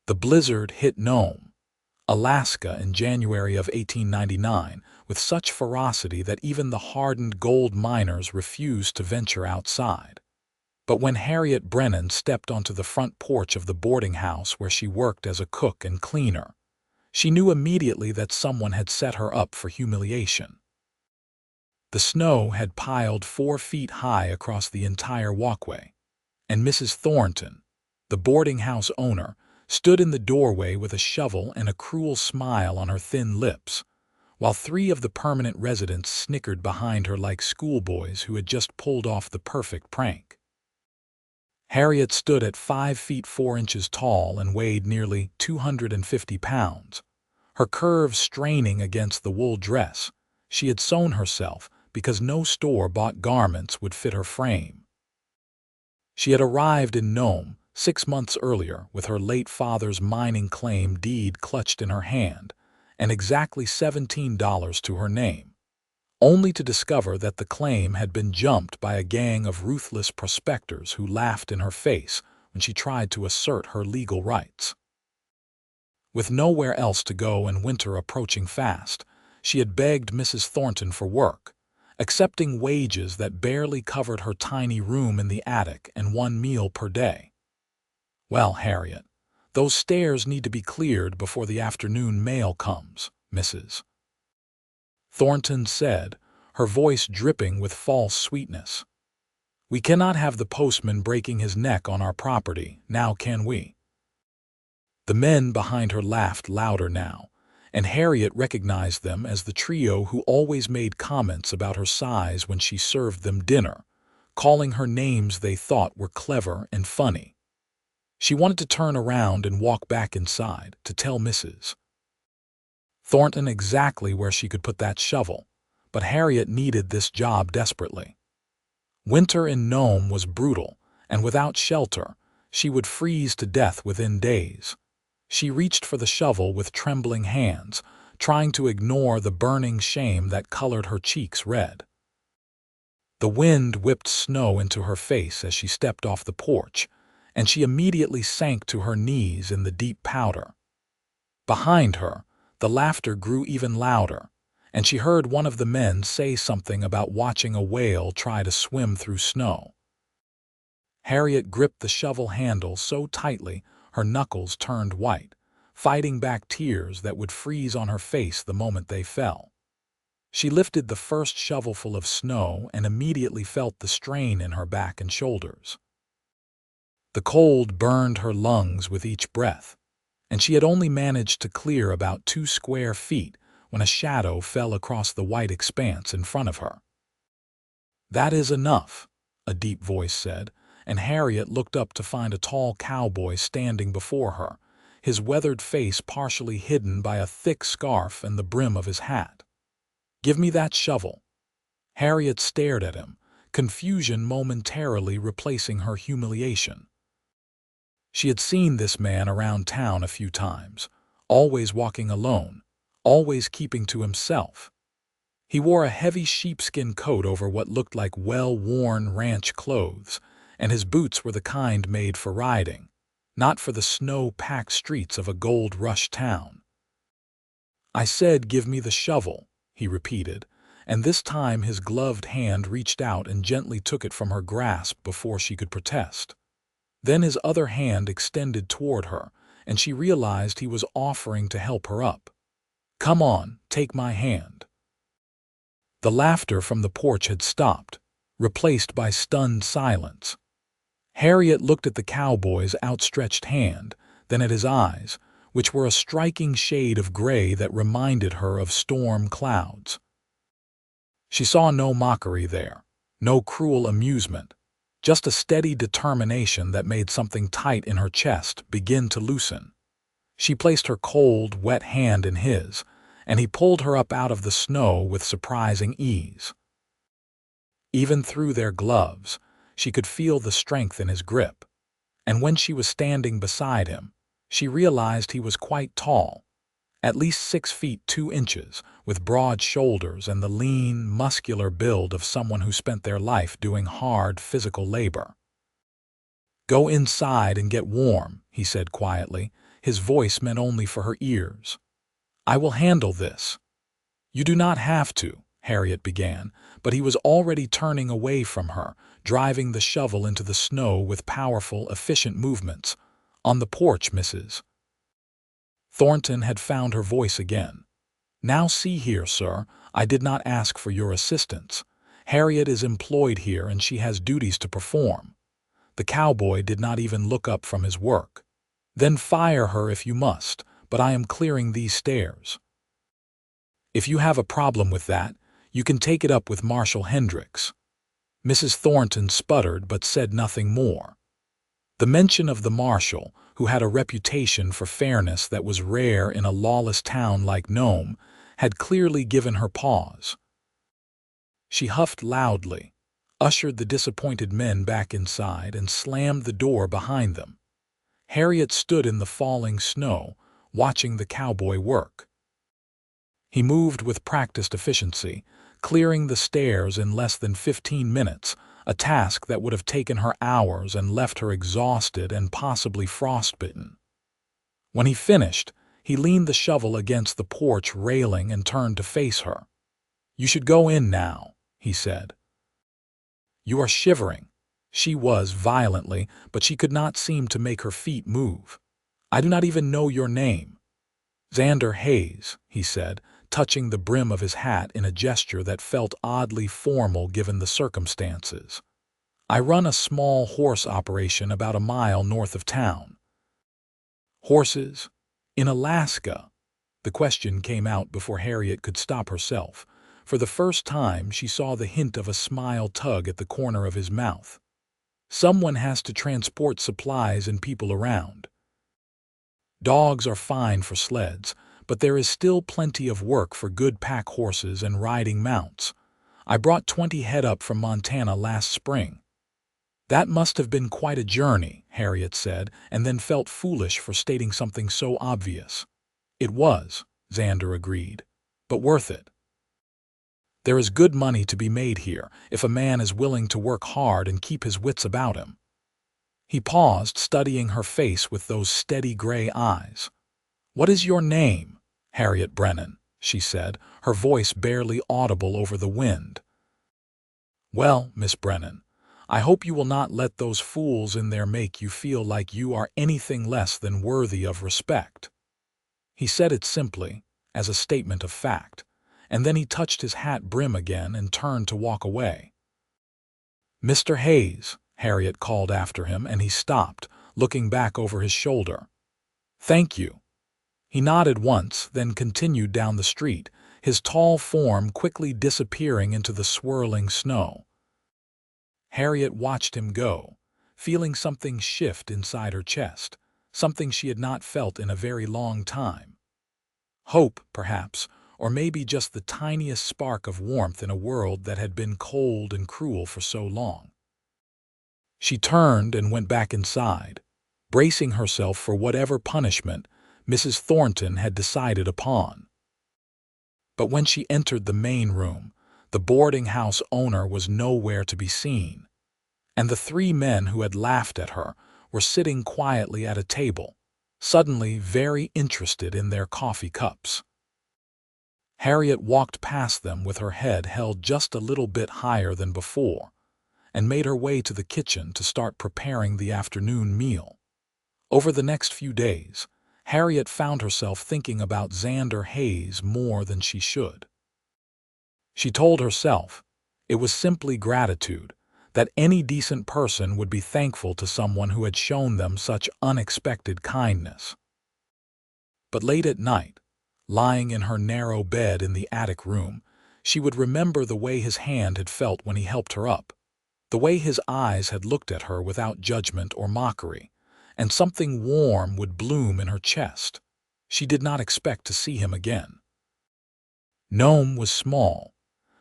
The blizzard hit Nome, Alaska in January of 1899 with such ferocity that even the hardened gold miners refused to venture outside. But when Harriet Brennan stepped onto the front porch of the boarding house where she worked as a cook and cleaner, she knew immediately that someone had set her up for humiliation. The snow had piled 4 feet high across the entire walkway, and Mrs. Thornton, the boarding house owner, stood in the doorway with a shovel and a cruel smile on her thin lips, while 3 of the permanent residents snickered behind her like schoolboys who had just pulled off the perfect prank. Harriet stood at 5 feet 4 inches tall and weighed nearly 250 pounds, her curves straining against the wool dress she had sewn herself because no store-bought garments would fit her frame. She had arrived in Nome 6 months earlier with her late father's mining claim deed clutched in her hand and exactly $17 to her name, only to discover that the claim had been jumped by a gang of ruthless prospectors who laughed in her face when she tried to assert her legal rights. With nowhere else to go and winter approaching fast, she had begged Mrs. Thornton for work, accepting wages that barely covered her tiny room in the attic and 1 meal per day. "Well, Harriet, those stairs need to be cleared before the afternoon mail comes, Mrs. Thornton said, her voice dripping with false sweetness. "We cannot have the postman breaking his neck on our property, now can we?" The men behind her laughed louder now, and Harriet recognized them as the trio who always made comments about her size when she served them dinner, calling her names they thought were clever and funny. She wanted to turn around and walk back inside to tell Mrs. Thornton exactly where she could put that shovel, but Harriet needed this job desperately. Winter in Nome was brutal, and without shelter, she would freeze to death within days. She reached for the shovel with trembling hands, trying to ignore the burning shame that colored her cheeks red. The wind whipped snow into her face as she stepped off the porch, and she immediately sank to her knees in the deep powder. Behind her, the laughter grew even louder, and she heard one of the men say something about watching a whale try to swim through snow. Harriet gripped the shovel handle so tightly her knuckles turned white, fighting back tears that would freeze on her face the moment they fell. She lifted the first shovelful of snow and immediately felt the strain in her back and shoulders. The cold burned her lungs with each breath, and she had only managed to clear about 2 square feet when a shadow fell across the white expanse in front of her. "That is enough," a deep voice said, and Harriet looked up to find a tall cowboy standing before her, his weathered face partially hidden by a thick scarf and the brim of his hat. "Give me that shovel." Harriet stared at him, confusion momentarily replacing her humiliation. She had seen this man around town a few times, always walking alone, always keeping to himself. He wore a heavy sheepskin coat over what looked like well-worn ranch clothes, and his boots were the kind made for riding, not for the snow-packed streets of a gold-rush town. "I said give me the shovel," he repeated, and this time his gloved hand reached out and gently took it from her grasp before she could protest. Then his other hand extended toward her, and she realized he was offering to help her up. "Come on, take my hand." The laughter from the porch had stopped, replaced by stunned silence. Harriet looked at the cowboy's outstretched hand, then at his eyes, which were a striking shade of gray that reminded her of storm clouds. She saw no mockery there, no cruel amusement, just a steady determination that made something tight in her chest begin to loosen. She placed her cold, wet hand in his, and he pulled her up out of the snow with surprising ease. Even through their gloves, she could feel the strength in his grip, and when she was standing beside him, she realized he was quite tall, at least 6 feet 2 inches, with broad shoulders and the lean, muscular build of someone who spent their life doing hard physical labor. "Go inside and get warm," he said quietly, his voice meant only for her ears. "I will handle this." "You do not have to," Harriet began, but he was already turning away from her, driving the shovel into the snow with powerful, efficient movements. "On the porch, Mrs. Thornton had found her voice again. "Now see here, sir, I did not ask for your assistance. Harriet is employed here and she has duties to perform." The cowboy did not even look up from his work. "Then fire her if you must, but I am clearing these stairs." "If you have a problem with that, you can take it up with Marshal Hendricks." Mrs. Thornton sputtered but said nothing more. The mention of the marshal, who had a reputation for fairness that was rare in a lawless town like Nome, had clearly given her pause. She huffed loudly, ushered the disappointed men back inside, and slammed the door behind them. Harriet stood in the falling snow, watching the cowboy work. He moved with practiced efficiency, clearing the stairs in less than 15 minutes, a task that would have taken her hours and left her exhausted and possibly frostbitten. When he finished, he leaned the shovel against the porch railing and turned to face her. "You should go in now," he said. "You are shivering." She was violently, but she could not seem to make her feet move. "I do not even know your name." "Xander Hayes," he said, touching the brim of his hat in a gesture that felt oddly formal given the circumstances. "I run a small horse operation about a mile north of town." "Horses? In Alaska?" The question came out before Harriet could stop herself. For the first time, she saw the hint of a smile tug at the corner of his mouth. "Someone has to transport supplies and people around. Dogs are fine for sleds, but there is still plenty of work for good pack horses and riding mounts. I brought 20 head up from Montana last spring." "That must have been quite a journey," Harriet said, and then felt foolish for stating something so obvious. "It was," Xander agreed, "but worth it. There is good money to be made here if a man is willing to work hard and keep his wits about him." He paused, studying her face with those steady gray eyes. "What is your name?" "Harriet Brennan," she said, her voice barely audible over the wind. "Well, Miss Brennan, I hope you will not let those fools in there make you feel like you are anything less than worthy of respect." He said it simply, as a statement of fact, and then he touched his hat brim again and turned to walk away. "Mr. Hayes," Harriet called after him, and he stopped, looking back over his shoulder. "Thank you." He nodded once, then continued down the street, his tall form quickly disappearing into the swirling snow. Harriet watched him go, feeling something shift inside her chest, something she had not felt in a very long time. Hope, perhaps, or maybe just the tiniest spark of warmth in a world that had been cold and cruel for so long. She turned and went back inside, bracing herself for whatever punishment Mrs. Thornton had decided upon. But when she entered the main room, the boarding house owner was nowhere to be seen, and the 3 men who had laughed at her were sitting quietly at a table, suddenly very interested in their coffee cups. Harriet walked past them with her head held just a little bit higher than before, and made her way to the kitchen to start preparing the afternoon meal. Over the next few days, Harriet found herself thinking about Xander Hayes more than she should. She told herself it was simply gratitude, that any decent person would be thankful to someone who had shown them such unexpected kindness. But late at night, lying in her narrow bed in the attic room, she would remember the way his hand had felt when he helped her up, the way his eyes had looked at her without judgment or mockery, and something warm would bloom in her chest. She did not expect to see him again. Nome was small,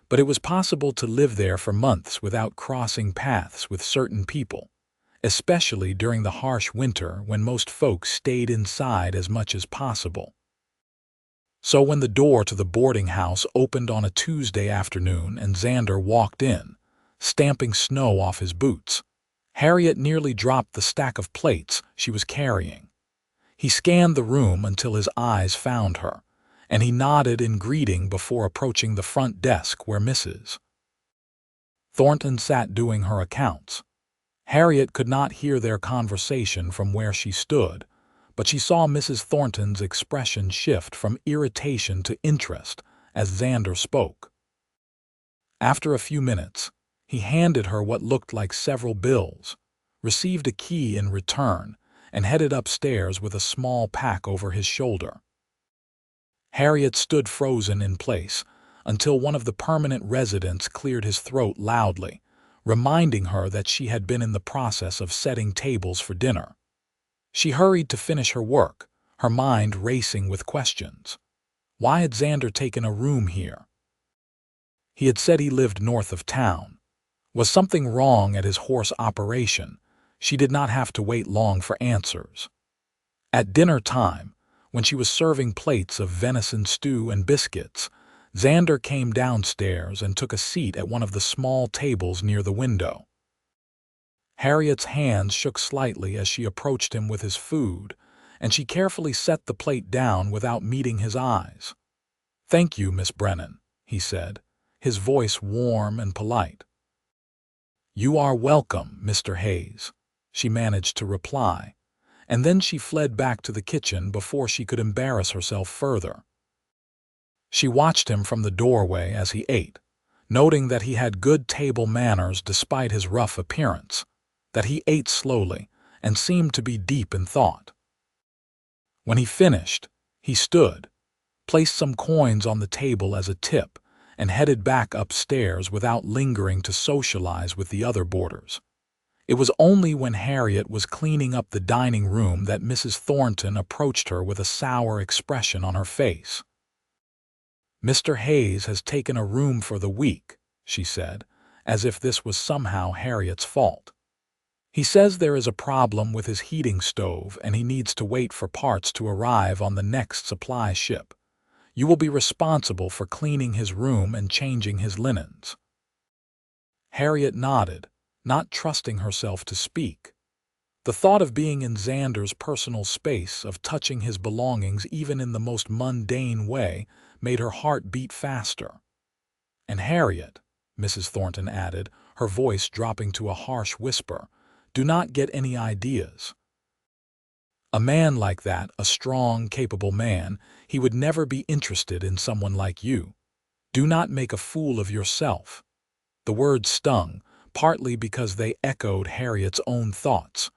but it was possible to live there for months without crossing paths with certain people, especially during the harsh winter when most folks stayed inside as much as possible. So when the door to the boarding house opened on a Tuesday afternoon and Xander walked in, stamping snow off his boots, Harriet nearly dropped the stack of plates she was carrying. He scanned the room until his eyes found her, and he nodded in greeting before approaching the front desk where Mrs. Thornton sat doing her accounts. Harriet could not hear their conversation from where she stood, but she saw Mrs. Thornton's expression shift from irritation to interest as Xander spoke. After a few minutes, he handed her what looked like several bills, received a key in return, and headed upstairs with a small pack over his shoulder. Harriet stood frozen in place until one of the permanent residents cleared his throat loudly, reminding her that she had been in the process of setting tables for dinner. She hurried to finish her work, her mind racing with questions. Why had Xander taken a room here? He had said he lived north of town. Was something wrong at his horse operation? She did not have to wait long for answers. At dinner time, when she was serving plates of venison stew and biscuits, Xander came downstairs and took a seat at one of the small tables near the window. Harriet's hands shook slightly as she approached him with his food, and she carefully set the plate down without meeting his eyes. "Thank you, Miss Brennan," he said, his voice warm and polite. "You are welcome, Mr. Hayes," she managed to reply, and then she fled back to the kitchen before she could embarrass herself further. She watched him from the doorway as he ate, noting that he had good table manners despite his rough appearance, that he ate slowly and seemed to be deep in thought. When he finished, he stood, placed some coins on the table as a tip, and headed back upstairs without lingering to socialize with the other boarders. It was only when Harriet was cleaning up the dining room that Mrs. Thornton approached her with a sour expression on her face. "Mr. Hayes has taken a room for the week," she said, as if this was somehow Harriet's fault. "He says there is a problem with his heating stove and he needs to wait for parts to arrive on the next supply ship. You will be responsible for cleaning his room and changing his linens." Harriet nodded, not trusting herself to speak. The thought of being in Xander's personal space, of touching his belongings even in the most mundane way, made her heart beat faster. "And Harriet," Mrs. Thornton added, her voice dropping to a harsh whisper, "do not get any ideas. A man like that, a strong, capable man, he would never be interested in someone like you. Do not make a fool of yourself." The words stung, partly because they echoed Harriet's own thoughts.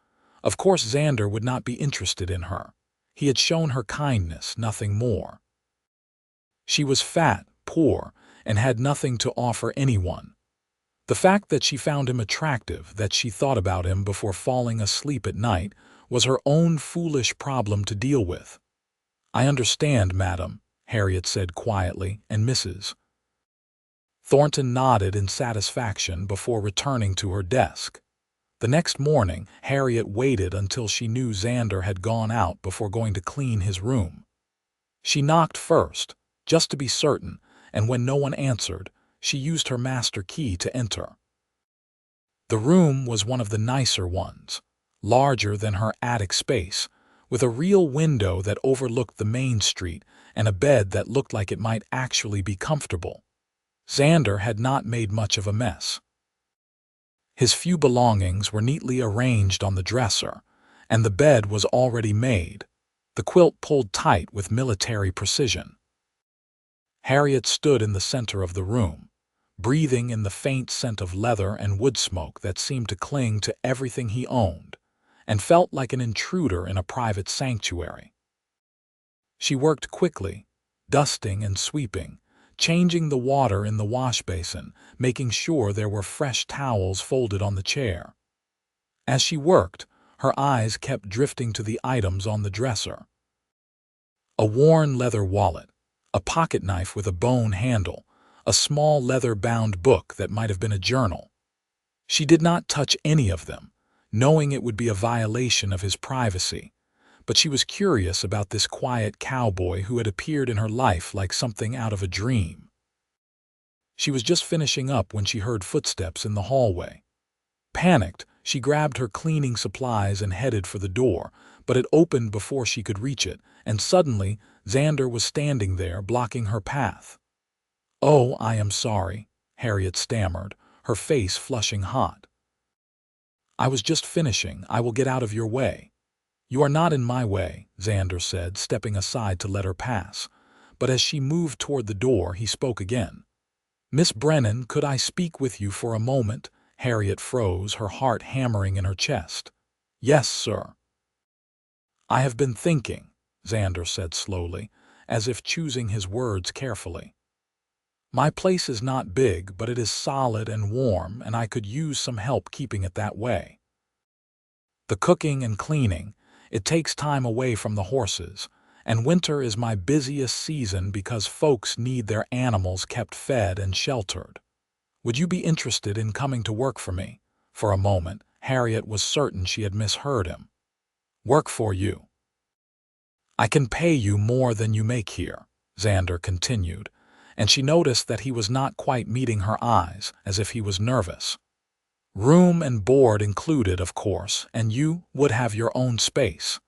Of course Xander would not be interested in her. He had shown her kindness, nothing more. She was fat, poor, and had nothing to offer anyone. The fact that she found him attractive, that she thought about him before falling asleep at night, was her own foolish problem to deal with. "I understand, madam," Harriet said quietly, and Mrs. Thornton nodded in satisfaction before returning to her desk. The next morning, Harriet waited until she knew Xander had gone out before going to clean his room. She knocked first, just to be certain, and when no one answered, she used her master key to enter. The room was one of the nicer ones, larger than her attic space, with a real window that overlooked the main street and a bed that looked like it might actually be comfortable. Xander had not made much of a mess. His few belongings were neatly arranged on the dresser, and the bed was already made, the quilt pulled tight with military precision. Harriet stood in the center of the room, breathing in the faint scent of leather and wood smoke that seemed to cling to everything he owned, and felt like an intruder in a private sanctuary. She worked quickly, dusting and sweeping, changing the water in the wash basin, making sure there were fresh towels folded on the chair. As she worked, her eyes kept drifting to the items on the dresser. A worn leather wallet, a pocket knife with a bone handle, a small leather-bound book that might have been a journal. She did not touch any of them, knowing it would be a violation of his privacy, but she was curious about this quiet cowboy who had appeared in her life like something out of a dream. She was just finishing up when she heard footsteps in the hallway. Panicked, she grabbed her cleaning supplies and headed for the door, but it opened before she could reach it, and suddenly Xander was standing there, blocking her path. "Oh, I am sorry," Harriet stammered, her face flushing hot. "I was just finishing. I will get out of your way." "You are not in my way," Xander said, stepping aside to let her pass. But as she moved toward the door, he spoke again. "Miss Brennan, could I speak with you for a moment?" Harriet froze, her heart hammering in her chest. "Yes, sir." "I have been thinking," Xander said slowly, as if choosing his words carefully. "My place is not big, but it is solid and warm, and I could use some help keeping it that way. The cooking and cleaning, it takes time away from the horses, and winter is my busiest season because folks need their animals kept fed and sheltered. Would you be interested in coming to work for me?" For a moment, Harriet was certain she had misheard him. "Work for you?" "I can pay you more than you make here," Xander continued, and she noticed that he was not quite meeting her eyes, as if he was nervous. "Room and board included, of course, and you would have your own space.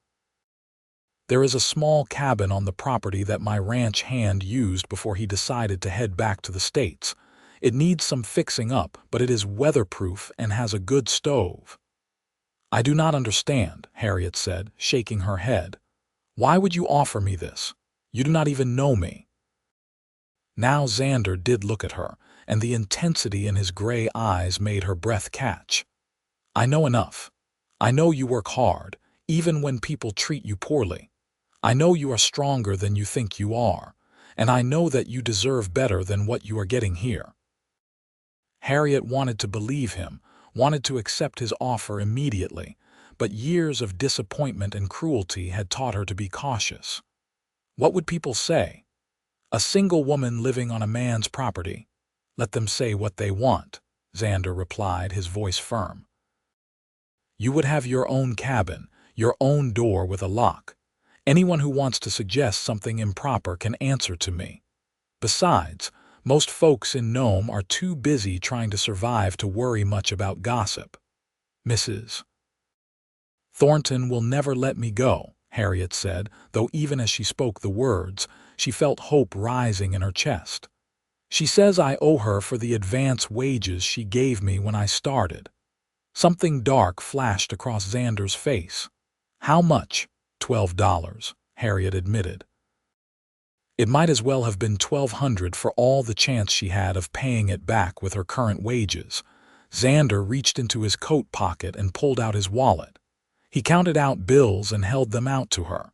There is a small cabin on the property that my ranch hand used before he decided to head back to the States. It needs some fixing up, but it is weatherproof and has a good stove." "I do not understand," Harriet said, shaking her head. "Why would you offer me this? You do not even know me." Now Xander did look at her, and the intensity in his gray eyes made her breath catch. "I know enough. I know you work hard, even when people treat you poorly. I know you are stronger than you think you are, and I know that you deserve better than what you are getting here." Harriet wanted to believe him, wanted to accept his offer immediately, but years of disappointment and cruelty had taught her to be cautious. What would people say? A single woman living on a man's property. "Let them say what they want," Xander replied, his voice firm. "You would have your own cabin, your own door with a lock. Anyone who wants to suggest something improper can answer to me. Besides, most folks in Nome are too busy trying to survive to worry much about gossip. Mrs. Thornton will never let me go," Harriet said, though even as she spoke the words, she felt hope rising in her chest. "She says I owe her for the advance wages she gave me when I started." Something dark flashed across Xander's face. "How much?" $12, Harriet admitted. "It might as well have been $1,200 for all the chance she had of paying it back with her current wages." Xander reached into his coat pocket and pulled out his wallet. He counted out bills and held them out to her.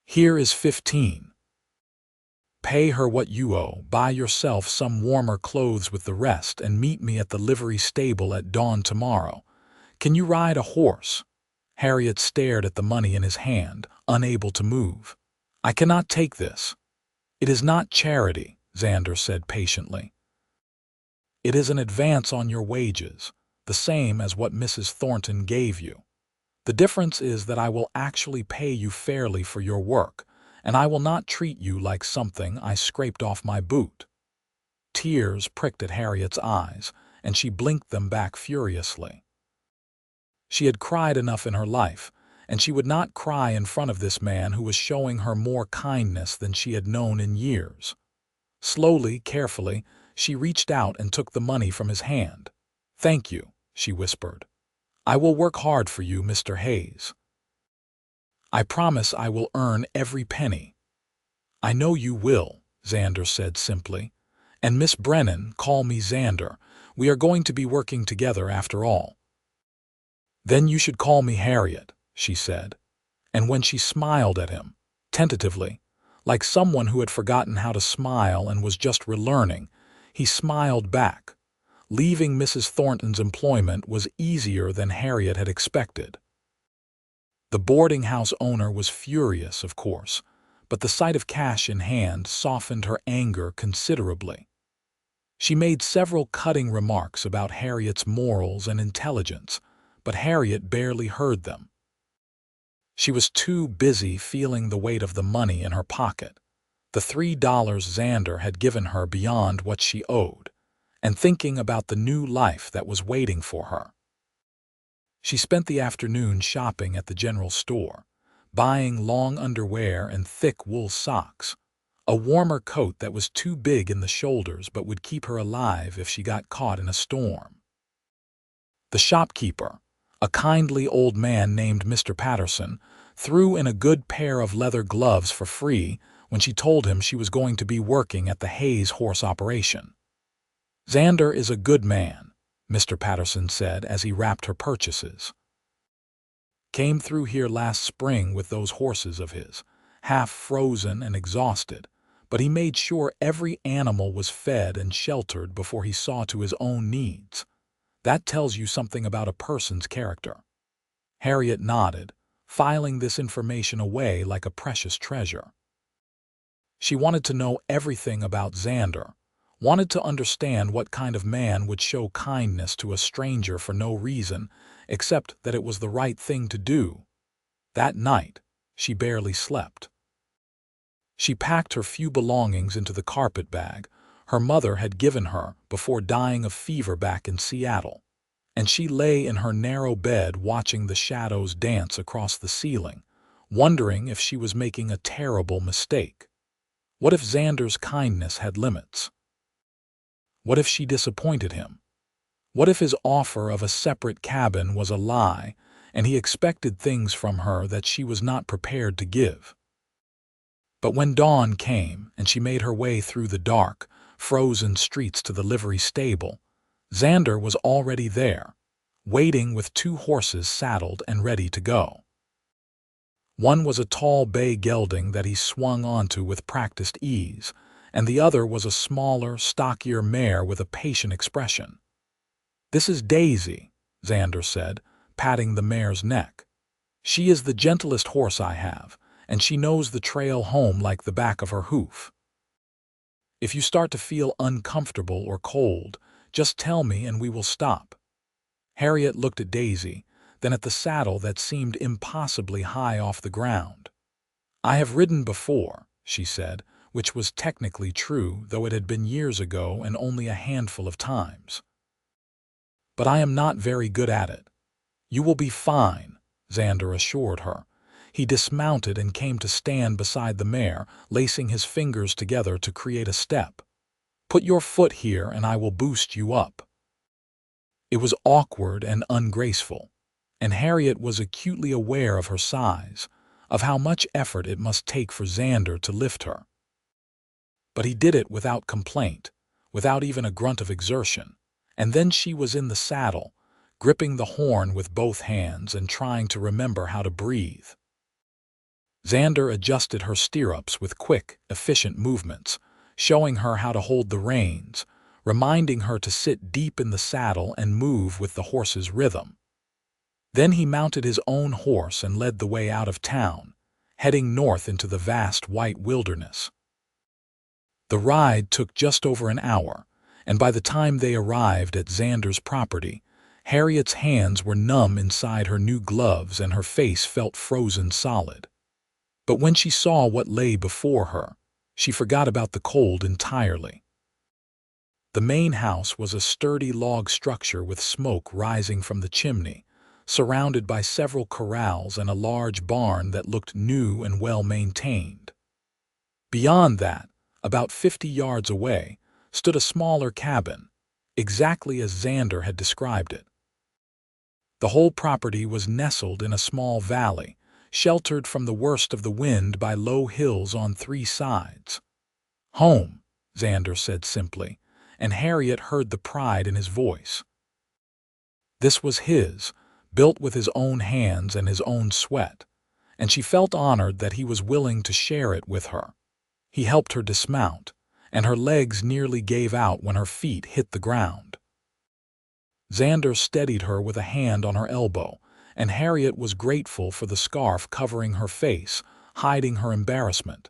"Here is 15. Pay her what you owe, buy yourself some warmer clothes with the rest, and meet me at the livery stable at dawn tomorrow. Can you ride a horse?" Harriet stared at the money in his hand, unable to move. "I cannot take this." "It is not charity," Xander said patiently. "It is an advance on your wages, the same as what Mrs. Thornton gave you. The difference is that I will actually pay you fairly for your work, and I will not treat you like something I scraped off my boot." Tears pricked at Harriet's eyes, and she blinked them back furiously. She had cried enough in her life, and she would not cry in front of this man who was showing her more kindness than she had known in years. Slowly, carefully, she reached out and took the money from his hand. "Thank you," she whispered. "I will work hard for you, Mr. Hayes. I promise I will earn every penny." "I know you will," Xander said simply. "And Miss Brennan, call me Xander. We are going to be working together after all." "Then you should call me Harriet," she said. And when she smiled at him, tentatively, like someone who had forgotten how to smile and was just relearning, he smiled back. Leaving Mrs. Thornton's employment was easier than Harriet had expected. The boarding house owner was furious, of course, but the sight of cash in hand softened her anger considerably. She made several cutting remarks about Harriet's morals and intelligence, but Harriet barely heard them. She was too busy feeling the weight of the money in her pocket, the $3 Xander had given her beyond what she owed, and thinking about the new life that was waiting for her. She spent the afternoon shopping at the general store, buying long underwear and thick wool socks, a warmer coat that was too big in the shoulders but would keep her alive if she got caught in a storm. The shopkeeper, a kindly old man named Mr. Patterson, threw in a good pair of leather gloves for free when she told him she was going to be working at the Hayes horse operation. "Xander is a good man," Mr. Patterson said as he wrapped her purchases. "Came through here last spring with those horses of his, half frozen and exhausted, but he made sure every animal was fed and sheltered before he saw to his own needs. That tells you something about a person's character." Harriet nodded, filing this information away like a precious treasure. She wanted to know everything about Xander, wanted to understand what kind of man would show kindness to a stranger for no reason, except that it was the right thing to do. That night, she barely slept. She packed her few belongings into the carpet bag her mother had given her before dying of fever back in Seattle, and she lay in her narrow bed watching the shadows dance across the ceiling, wondering if she was making a terrible mistake. What if Xander's kindness had limits? What if she disappointed him? What if his offer of a separate cabin was a lie, and he expected things from her that she was not prepared to give? But when dawn came and she made her way through the dark, frozen streets to the livery stable, Xander was already there, waiting with 2 horses saddled and ready to go. One was a tall bay gelding that he swung onto with practiced ease, and the other was a smaller, stockier mare with a patient expression. "This is Daisy," Xander said, patting the mare's neck. "She is the gentlest horse I have, and she knows the trail home like the back of her hoof. If you start to feel uncomfortable or cold, just tell me and we will stop." Harriet looked at Daisy, then at the saddle that seemed impossibly high off the ground. "I have ridden before," she said, which was technically true, though it had been years ago and only a handful of times. "But I am not very good at it." "You will be fine," Xander assured her. He dismounted and came to stand beside the mare, lacing his fingers together to create a step. "Put your foot here and I will boost you up." It was awkward and ungraceful, and Harriet was acutely aware of her size, of how much effort it must take for Xander to lift her. But he did it without complaint, without even a grunt of exertion, and then she was in the saddle, gripping the horn with both hands and trying to remember how to breathe. Xander adjusted her stirrups with quick, efficient movements, showing her how to hold the reins, reminding her to sit deep in the saddle and move with the horse's rhythm. Then he mounted his own horse and led the way out of town, heading north into the vast white wilderness. The ride took just over an hour, and by the time they arrived at Xander's property, Harriet's hands were numb inside her new gloves and her face felt frozen solid. But when she saw what lay before her, she forgot about the cold entirely. The main house was a sturdy log structure with smoke rising from the chimney, surrounded by several corrals and a large barn that looked new and well-maintained. Beyond that, about 50 yards away, stood a smaller cabin, exactly as Xander had described it. The whole property was nestled in a small valley, sheltered from the worst of the wind by low hills on 3 sides. "Home," Xander said simply, and Harriet heard the pride in his voice. This was his, built with his own hands and his own sweat, and she felt honored that he was willing to share it with her. He helped her dismount, and her legs nearly gave out when her feet hit the ground. Xander steadied her with a hand on her elbow, and Harriet was grateful for the scarf covering her face, hiding her embarrassment.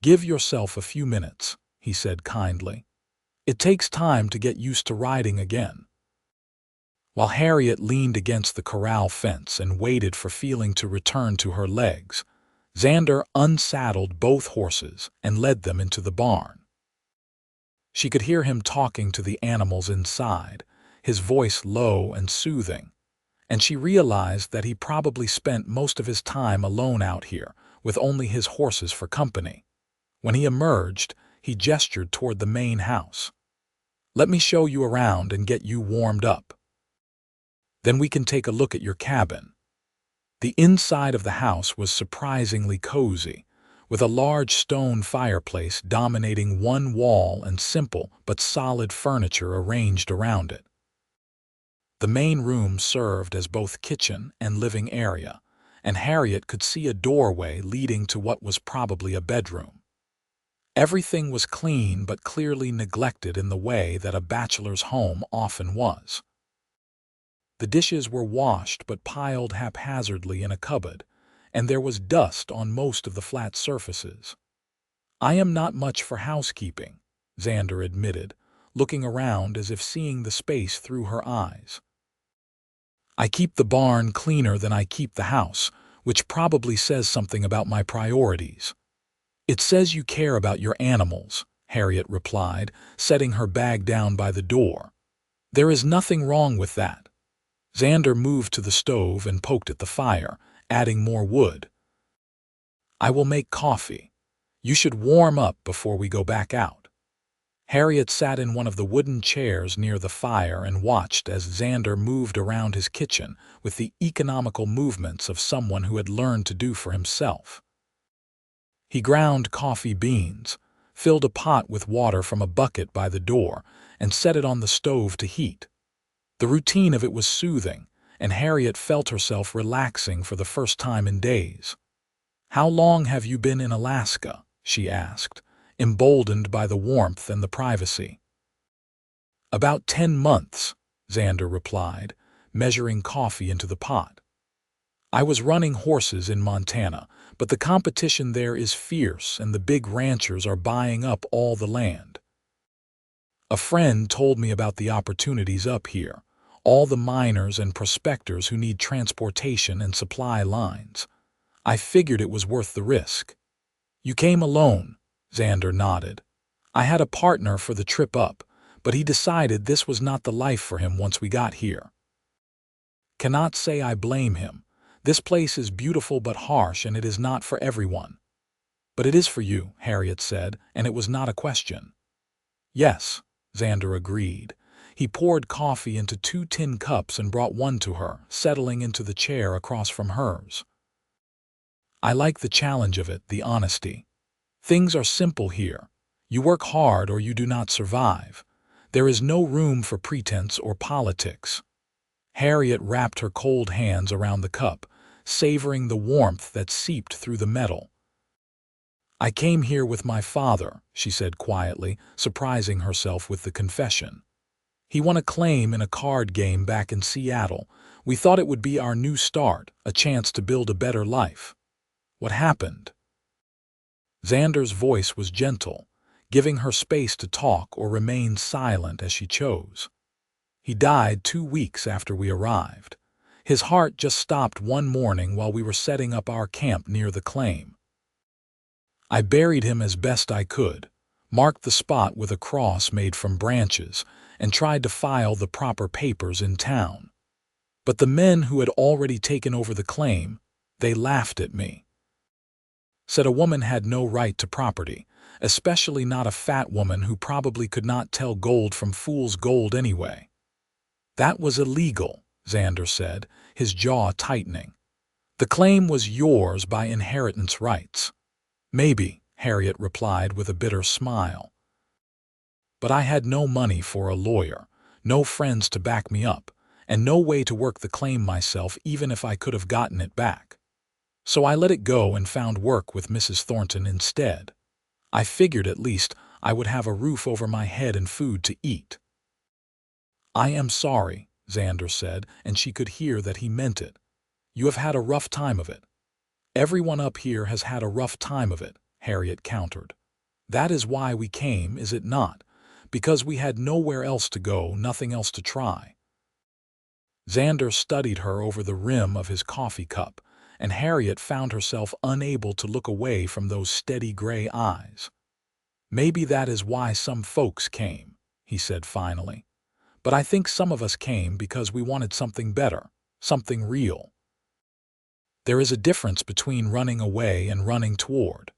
"Give yourself a few minutes," he said kindly. "It takes time to get used to riding again." While Harriet leaned against the corral fence and waited for feeling to return to her legs, Xander unsaddled both horses and led them into the barn. She could hear him talking to the animals inside, his voice low and soothing, and she realized that he probably spent most of his time alone out here, with only his horses for company. When he emerged, he gestured toward the main house. "Let me show you around and get you warmed up. Then we can take a look at your cabin." The inside of the house was surprisingly cozy, with a large stone fireplace dominating one wall and simple but solid furniture arranged around it. The main room served as both kitchen and living area, and Harriet could see a doorway leading to what was probably a bedroom. Everything was clean but clearly neglected in the way that a bachelor's home often was. The dishes were washed but piled haphazardly in a cupboard, and there was dust on most of the flat surfaces. "I am not much for housekeeping," Xander admitted, looking around as if seeing the space through her eyes. "I keep the barn cleaner than I keep the house, which probably says something about my priorities." "It says you care about your animals," Harriet replied, setting her bag down by the door. "There is nothing wrong with that." Xander moved to the stove and poked at the fire, adding more wood. "I will make coffee. You should warm up before we go back out." Harriet sat in one of the wooden chairs near the fire and watched as Xander moved around his kitchen with the economical movements of someone who had learned to do for himself. He ground coffee beans, filled a pot with water from a bucket by the door, and set it on the stove to heat. The routine of it was soothing, and Harriet felt herself relaxing for the first time in days. "How long have you been in Alaska?" she asked, emboldened by the warmth and the privacy. "About 10 months, Xander replied, measuring coffee into the pot. "I was running horses in Montana, but the competition there is fierce and the big ranchers are buying up all the land. A friend told me about the opportunities up here, all the miners and prospectors who need transportation and supply lines. I figured it was worth the risk." "You came alone," Xander nodded. "I had a partner for the trip up, but he decided this was not the life for him once we got here." "Cannot say I blame him. This place is beautiful but harsh, and it is not for everyone." "But it is for you," Harriet said, and it was not a question. "Yes," Xander agreed. He poured coffee into 2 tin cups and brought one to her, settling into the chair across from hers. "I like the challenge of it, the honesty. Things are simple here. You work hard or you do not survive. There is no room for pretense or politics." Harriet wrapped her cold hands around the cup, savoring the warmth that seeped through the metal. "I came here with my father," she said quietly, surprising herself with the confession. "He won a claim in a card game back in Seattle. We thought it would be our new start, a chance to build a better life." "What happened?" Xander's voice was gentle, giving her space to talk or remain silent as she chose. "He died 2 weeks after we arrived. His heart just stopped one morning while we were setting up our camp near the claim. I buried him as best I could, marked the spot with a cross made from branches, and tried to file the proper papers in town. But the men who had already taken over the claim, they laughed at me. Said a woman had no right to property, especially not a fat woman who probably could not tell gold from fool's gold anyway." "That was illegal," Xander said, his jaw tightening. "The claim was yours by inheritance rights." "Maybe," Harriet replied with a bitter smile. "But I had no money for a lawyer, no friends to back me up, and no way to work the claim myself even if I could have gotten it back. So I let it go and found work with Mrs. Thornton instead. I figured at least I would have a roof over my head and food to eat." "I am sorry," Xander said, and she could hear that he meant it. "You have had a rough time of it." "Everyone up here has had a rough time of it," Harriet countered. "That is why we came, is it not? Because we had nowhere else to go, nothing else to try." Xander studied her over the rim of his coffee cup, and Harriet found herself unable to look away from those steady gray eyes. "Maybe that is why some folks came," he said finally. "But I think some of us came because we wanted something better, something real. There is a difference between running away and running toward.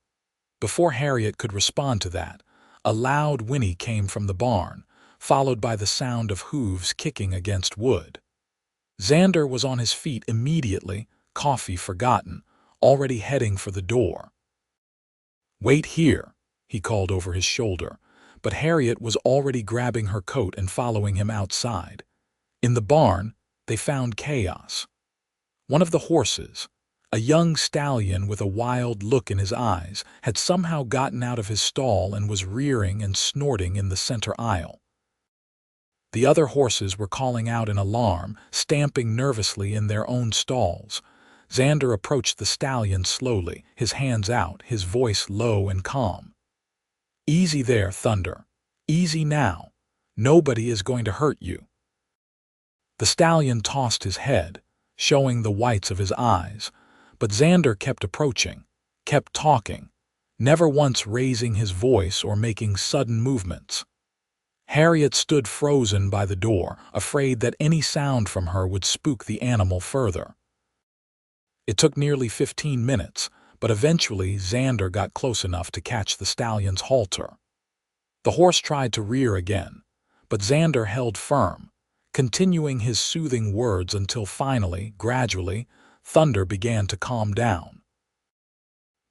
Before Harriet could respond to that, a loud whinny came from the barn, followed by the sound of hooves kicking against wood. Xander was on his feet immediately, coffee forgotten, already heading for the door. "Wait here," he called over his shoulder, but Harriet was already grabbing her coat and following him outside. In the barn, they found chaos. One of the horses, a young stallion with a wild look in his eyes, had somehow gotten out of his stall and was rearing and snorting in the center aisle. The other horses were calling out in alarm, stamping nervously in their own stalls. Xander approached the stallion slowly, his hands out, his voice low and calm. "Easy there, Thunder. Easy now. Nobody is going to hurt you." The stallion tossed his head, showing the whites of his eyes, but Xander kept approaching, kept talking, never once raising his voice or making sudden movements. Harriet stood frozen by the door, afraid that any sound from her would spook the animal further. It took nearly 15 minutes, but eventually Xander got close enough to catch the stallion's halter. The horse tried to rear again, but Xander held firm, continuing his soothing words until finally, gradually, Thunder began to calm down.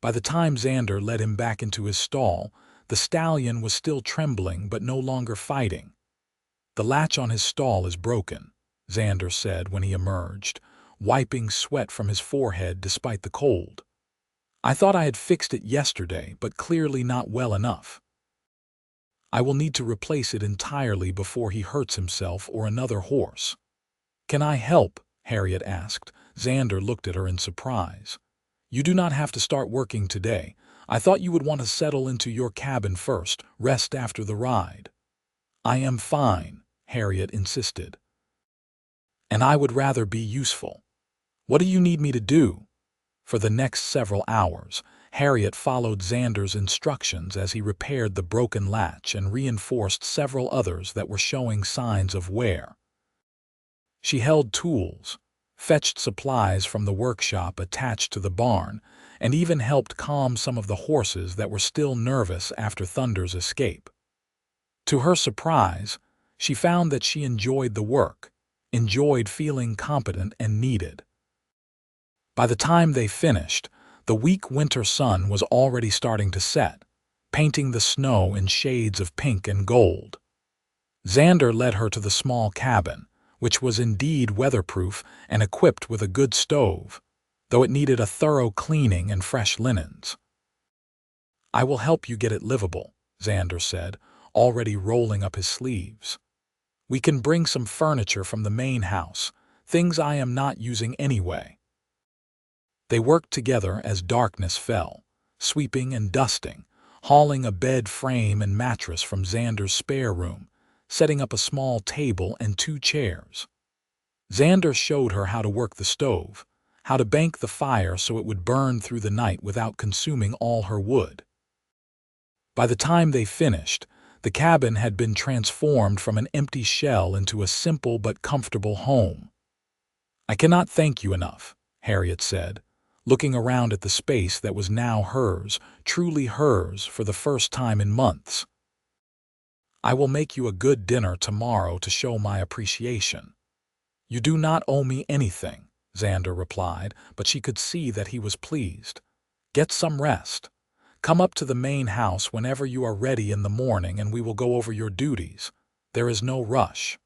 By the time Xander led him back into his stall, the stallion was still trembling but no longer fighting. "The latch on his stall is broken," Xander said when he emerged, wiping sweat from his forehead despite the cold. "I thought I had fixed it yesterday, but clearly not well enough. I will need to replace it entirely before he hurts himself or another horse." "Can I help?" Harriet asked. Xander looked at her in surprise. "You do not have to start working today. I thought you would want to settle into your cabin first, rest after the ride." "I am fine," Harriet insisted. "And I would rather be useful. What do you need me to do?" For the next several hours, Harriet followed Xander's instructions as he repaired the broken latch and reinforced several others that were showing signs of wear. She held tools, fetched supplies from the workshop attached to the barn, and even helped calm some of the horses that were still nervous after Thunder's escape. To her surprise, she found that she enjoyed the work, enjoyed feeling competent and needed. By the time they finished, the weak winter sun was already starting to set, painting the snow in shades of pink and gold. Xander led her to the small cabin, which was indeed weatherproof and equipped with a good stove, though it needed a thorough cleaning and fresh linens. "I will help you get it livable," Xander said, already rolling up his sleeves. "We can bring some furniture from the main house, things I am not using anyway." They worked together as darkness fell, sweeping and dusting, hauling a bed frame and mattress from Xander's spare room, setting up a small table and 2 chairs. Xander showed her how to work the stove, how to bank the fire so it would burn through the night without consuming all her wood. By the time they finished, the cabin had been transformed from an empty shell into a simple but comfortable home. "I cannot thank you enough," Harriet said, looking around at the space that was now hers, truly hers for the first time in months. "I will make you a good dinner tomorrow to show my appreciation." "You do not owe me anything," Xander replied, but she could see that he was pleased. "Get some rest. Come up to the main house whenever you are ready in the morning and we will go over your duties. There is no rush."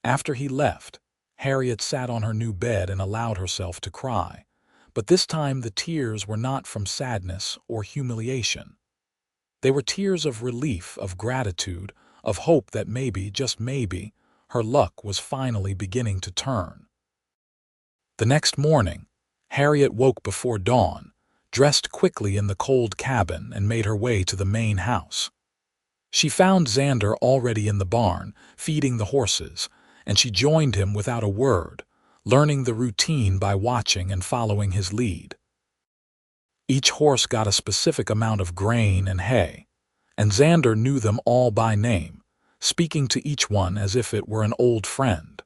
After he left, Harriet sat on her new bed and allowed herself to cry, but this time the tears were not from sadness or humiliation. They were tears of relief, of gratitude, of hope that maybe, just maybe, her luck was finally beginning to turn. The next morning, Harriet woke before dawn, dressed quickly in the cold cabin, and made her way to the main house. She found Xander already in the barn, feeding the horses, and she joined him without a word, learning the routine by watching and following his lead. Each horse got a specific amount of grain and hay, and Xander knew them all by name, speaking to each one as if it were an old friend.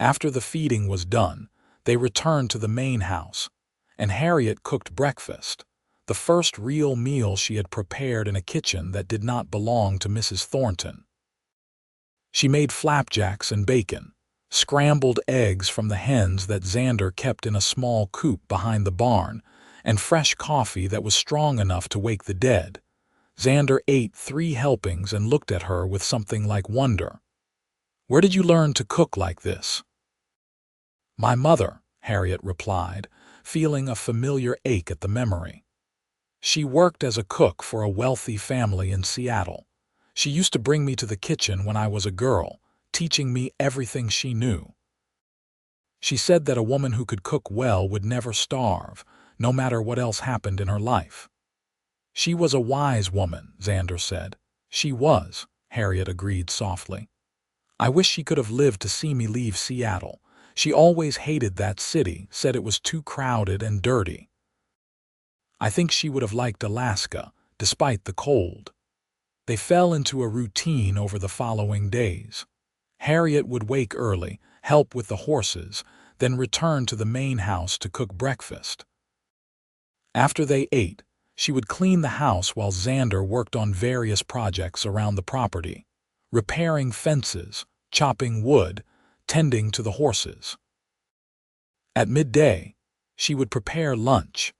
After the feeding was done, they returned to the main house, and Harriet cooked breakfast, the first real meal she had prepared in a kitchen that did not belong to Mrs. Thornton. She made flapjacks and bacon, scrambled eggs from the hens that Xander kept in a small coop behind the barn, and fresh coffee that was strong enough to wake the dead. Xander ate 3 helpings and looked at her with something like wonder. "Where did you learn to cook like this?" "My mother," Harriet replied, feeling a familiar ache at the memory. "She worked as a cook for a wealthy family in Seattle. She used to bring me to the kitchen when I was a girl, teaching me everything she knew. She said that a woman who could cook well would never starve, no matter what else happened in her life." "She was a wise woman," Xander said. "She was," Harriet agreed softly. "I wish she could have lived to see me leave Seattle. She always hated that city, said it was too crowded and dirty. I think she would have liked Alaska, despite the cold." They fell into a routine over the following days. Harriet would wake early, help with the horses, then return to the main house to cook breakfast. After they ate, she would clean the house while Xander worked on various projects around the property, repairing fences, chopping wood, tending to the horses. At midday, she would prepare lunch,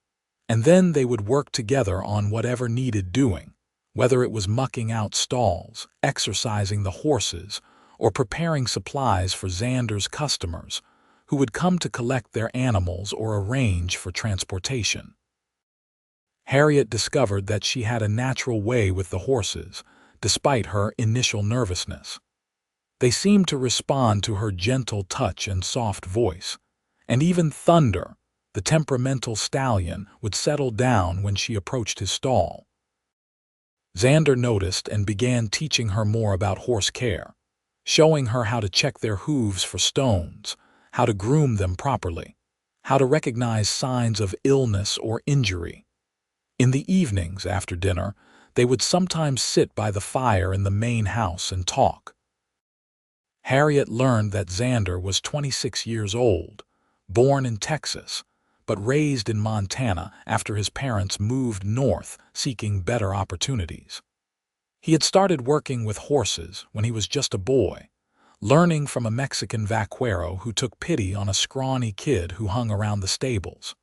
and then they would work together on whatever needed doing, whether it was mucking out stalls, exercising the horses, or preparing supplies for Xander's customers, who would come to collect their animals or arrange for transportation. Harriet discovered that she had a natural way with the horses, despite her initial nervousness. They seemed to respond to her gentle touch and soft voice, and even Thunder, the temperamental stallion, would settle down when she approached his stall. Xander noticed and began teaching her more about horse care, showing her how to check their hooves for stones, how to groom them properly, how to recognize signs of illness or injury. In the evenings after dinner, they would sometimes sit by the fire in the main house and talk. Harriet learned that Xander was 26 years old, born in Texas, but raised in Montana after his parents moved north seeking better opportunities. He had started working with horses when he was just a boy, learning from a Mexican vaquero who took pity on a scrawny kid who hung around the stables.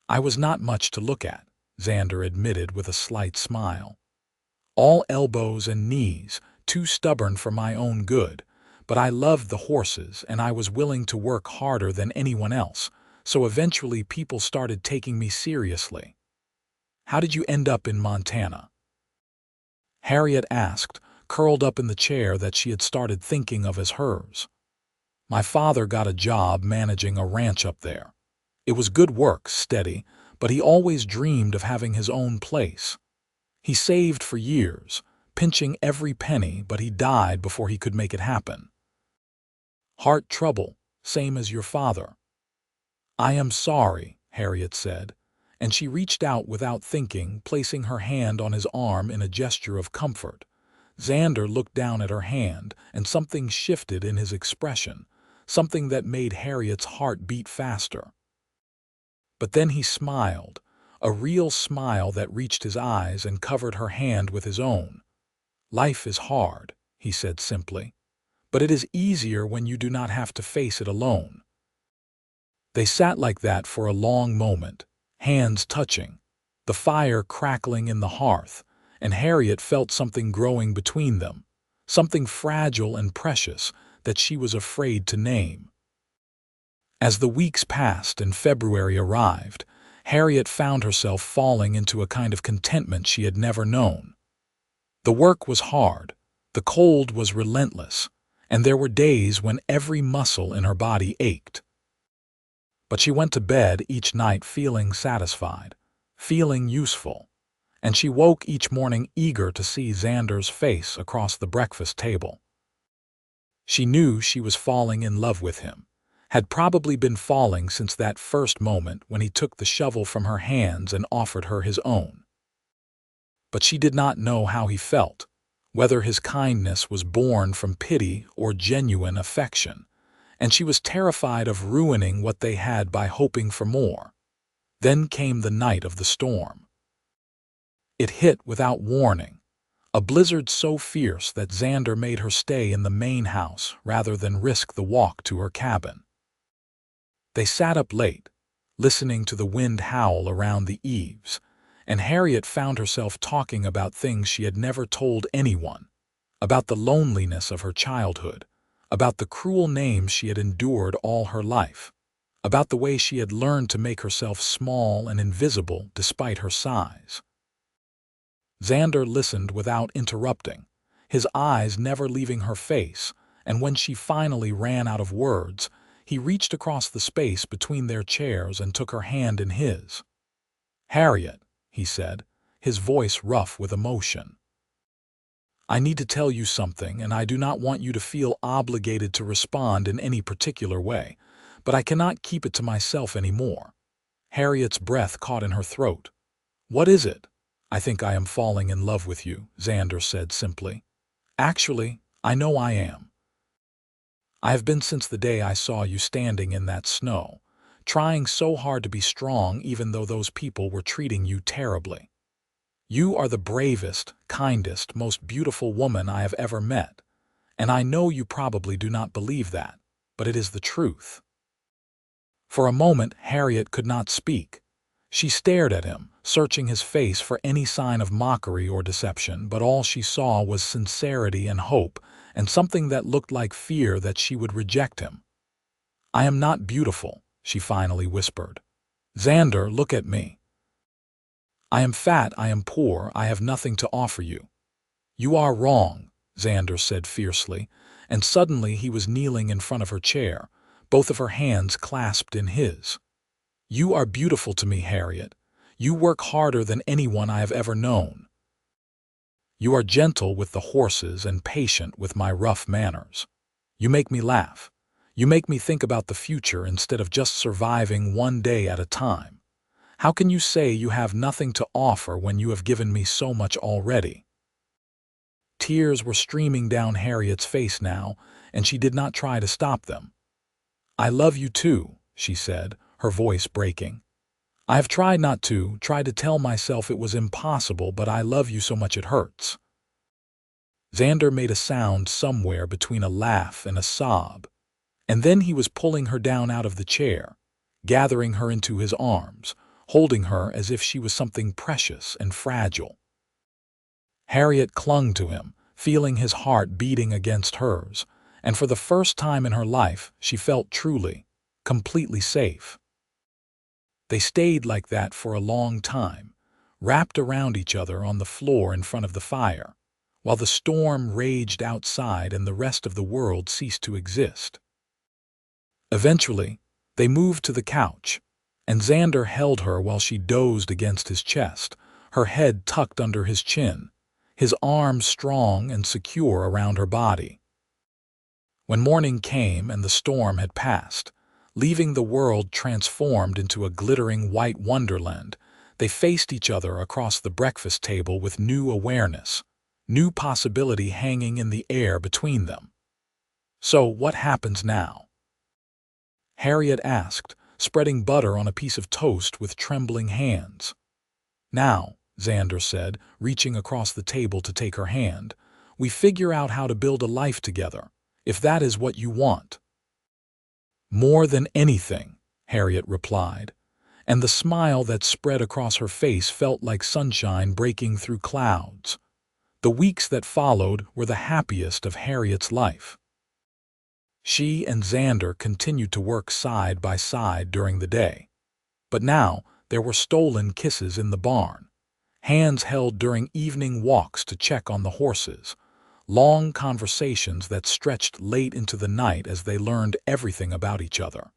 "I was not much to look at," Xander admitted with a slight smile. "All elbows and knees, too stubborn for my own good, but I loved the horses and I was willing to work harder than anyone else, so eventually people started taking me seriously." "How did you end up in Montana?" Harriet asked, curled up in the chair that she had started thinking of as hers. "My father got a job managing a ranch up there. It was good work, steady, but he always dreamed of having his own place. He saved for years, pinching every penny, but he died before he could make it happen." "Heart trouble, same as your father." "I am sorry," Harriet said, and she reached out without thinking, placing her hand on his arm in a gesture of comfort. Xander looked down at her hand, and something shifted in his expression, something that made Harriet's heart beat faster. But then he smiled, a real smile that reached his eyes and covered her hand with his own. "Life is hard," he said simply, "but it is easier when you do not have to face it alone." They sat like that for a long moment, hands touching, the fire crackling in the hearth, and Harriet felt something growing between them, something fragile and precious that she was afraid to name. As the weeks passed and February arrived, Harriet found herself falling into a kind of contentment she had never known. The work was hard, the cold was relentless, and there were days when every muscle in her body ached. But she went to bed each night feeling satisfied, feeling useful, and she woke each morning eager to see Xander's face across the breakfast table. She knew she was falling in love with him, had probably been falling since that first moment when he took the shovel from her hands and offered her his own. But she did not know how he felt, whether his kindness was born from pity or genuine affection, and she was terrified of ruining what they had by hoping for more. Then came the night of the storm. It hit without warning, a blizzard so fierce that Xander made her stay in the main house rather than risk the walk to her cabin. They sat up late, listening to the wind howl around the eaves, and Harriet found herself talking about things she had never told anyone, about the loneliness of her childhood, about the cruel names she had endured all her life, about the way she had learned to make herself small and invisible despite her size. Xander listened without interrupting, his eyes never leaving her face, and when she finally ran out of words, he reached across the space between their chairs and took her hand in his. "Harriet," he said, his voice rough with emotion. "I need to tell you something, and I do not want you to feel obligated to respond in any particular way, but I cannot keep it to myself anymore." Harriet's breath caught in her throat. "What is it?" "I think I am falling in love with you," Xander said simply. "Actually, I know I am. I have been since the day I saw you standing in that snow, trying so hard to be strong even though those people were treating you terribly. You are the bravest, kindest, most beautiful woman I have ever met, and I know you probably do not believe that, but it is the truth." For a moment, Harriet could not speak. She stared at him, searching his face for any sign of mockery or deception, but all she saw was sincerity and hope, and something that looked like fear that she would reject him. "I am not beautiful," she finally whispered. "Xander, look at me. I am fat, I am poor, I have nothing to offer you." "You are wrong," Xander said fiercely, and suddenly he was kneeling in front of her chair, both of her hands clasped in his. "You are beautiful to me, Harriet. You work harder than anyone I have ever known. You are gentle with the horses and patient with my rough manners. You make me laugh. You make me think about the future instead of just surviving one day at a time. How can you say you have nothing to offer when you have given me so much already?" Tears were streaming down Harriet's face now, and she did not try to stop them. "I love you too," she said, her voice breaking. "I have tried not to, tried to tell myself it was impossible, but I love you so much it hurts." Xander made a sound somewhere between a laugh and a sob, and then he was pulling her down out of the chair, gathering her into his arms, holding her as if she was something precious and fragile. Harriet clung to him, feeling his heart beating against hers, and for the first time in her life she felt truly, completely safe. They stayed like that for a long time, wrapped around each other on the floor in front of the fire, while the storm raged outside and the rest of the world ceased to exist. Eventually, they moved to the couch, and Xander held her while she dozed against his chest, her head tucked under his chin, his arms strong and secure around her body. When morning came and the storm had passed, leaving the world transformed into a glittering white wonderland, they faced each other across the breakfast table with new awareness, new possibility hanging in the air between them. "So what happens now?" Harriet asked, spreading butter on a piece of toast with trembling hands. "Now," Xander said, reaching across the table to take her hand, "we figure out how to build a life together, if that is what you want." "More than anything," Harriet replied, and the smile that spread across her face felt like sunshine breaking through clouds. The weeks that followed were the happiest of Harriet's life. She and Xander continued to work side by side during the day. But now there were stolen kisses in the barn, hands held during evening walks to check on the horses, long conversations that stretched late into the night as they learned everything about each other.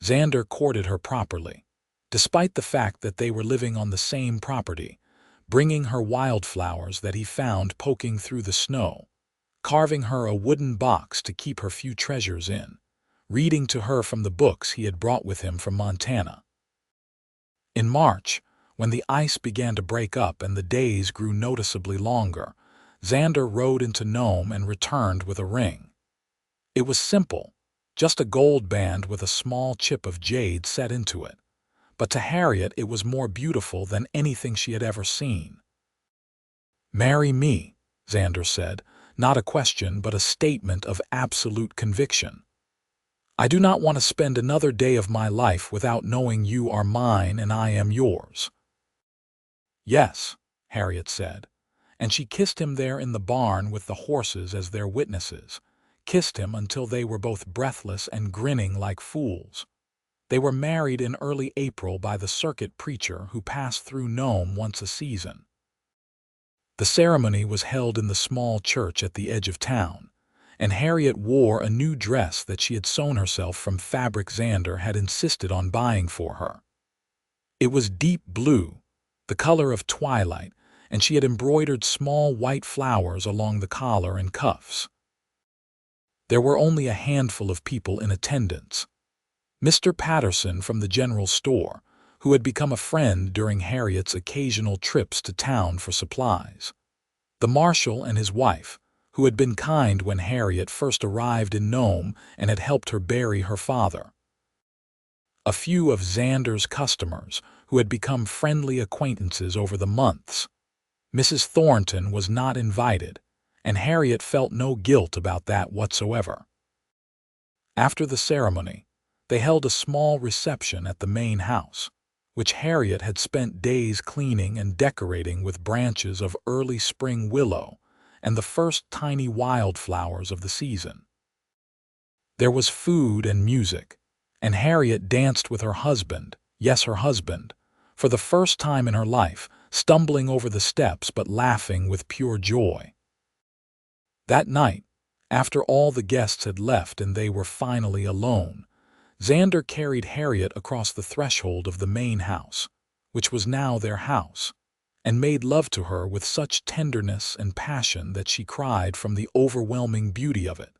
Xander courted her properly, despite the fact that they were living on the same property, bringing her wildflowers that he found poking through the snow, carving her a wooden box to keep her few treasures in, reading to her from the books he had brought with him from Montana. In March, when the ice began to break up and the days grew noticeably longer, Xander rode into Nome and returned with a ring. It was simple, just a gold band with a small chip of jade set into it. But to Harriet it was more beautiful than anything she had ever seen. "Marry me," Xander said, not a question but a statement of absolute conviction. "I do not want to spend another day of my life without knowing you are mine and I am yours." "Yes," Harriet said, and she kissed him there in the barn with the horses as their witnesses, kissed him until they were both breathless and grinning like fools. They were married in early April by the circuit preacher who passed through Nome once a season. The ceremony was held in the small church at the edge of town, and Harriet wore a new dress that she had sewn herself from fabric Xander had insisted on buying for her. It was deep blue, the color of twilight, and she had embroidered small white flowers along the collar and cuffs. There were only a handful of people in attendance. Mr. Patterson from the general store, who had become a friend during Harriet's occasional trips to town for supplies. The marshal and his wife, who had been kind when Harriet first arrived in Nome and had helped her bury her father. A few of Xander's customers, who had become friendly acquaintances over the months. Mrs. Thornton was not invited, and Harriet felt no guilt about that whatsoever. After the ceremony, they held a small reception at the main house, which Harriet had spent days cleaning and decorating with branches of early spring willow and the first tiny wildflowers of the season. There was food and music, and Harriet danced with her husband, yes, her husband, for the first time in her life, stumbling over the steps but laughing with pure joy. That night, after all the guests had left and they were finally alone, Xander carried Harriet across the threshold of the main house, which was now their house, and made love to her with such tenderness and passion that she cried from the overwhelming beauty of it.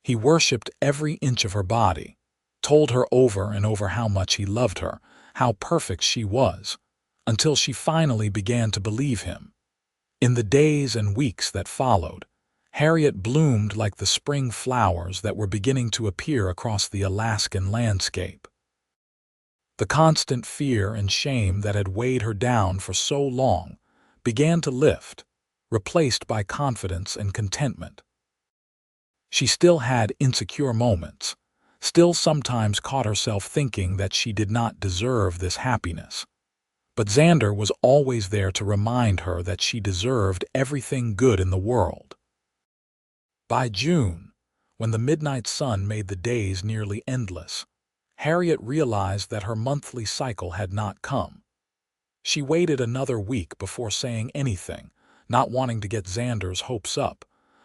He worshipped every inch of her body, told her over and over how much he loved her, how perfect she was, until she finally began to believe him. In the days and weeks that followed, Harriet bloomed like the spring flowers that were beginning to appear across the Alaskan landscape. The constant fear and shame that had weighed her down for so long began to lift, replaced by confidence and contentment. She still had insecure moments, still sometimes caught herself thinking that she did not deserve this happiness. But Xander was always there to remind her that she deserved everything good in the world. By June, when the midnight sun made the days nearly endless, Harriet realized that her monthly cycle had not come. She waited another week before saying anything, not wanting to get Xander's hopes up,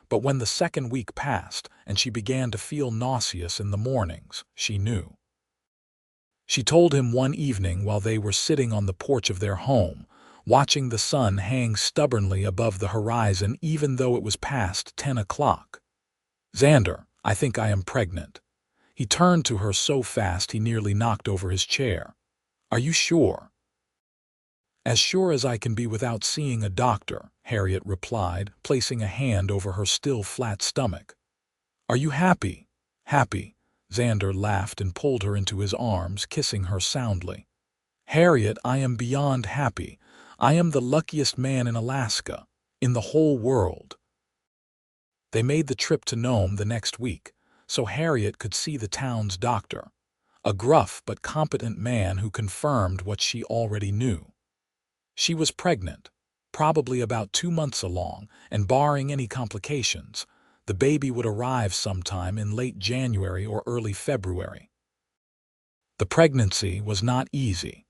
but when the second week passed and she began to feel nauseous in the mornings, she knew. She told him one evening while they were sitting on the porch of their home, watching the sun hang stubbornly above the horizon even though it was past 10 o'clock. "Xander, I think I am pregnant." He turned to her so fast he nearly knocked over his chair. "Are you sure?" "As sure as I can be without seeing a doctor," Harriet replied, placing a hand over her still flat stomach. "Are you happy?" "Happy." Xander laughed and pulled her into his arms, kissing her soundly. "Harriet, I am beyond happy. I am the luckiest man in Alaska, in the whole world." They made the trip to Nome the next week, so Harriet could see the town's doctor, a gruff but competent man who confirmed what she already knew. She was pregnant, probably about 2 months along, and barring any complications, the baby would arrive sometime in late January or early February. The pregnancy was not easy.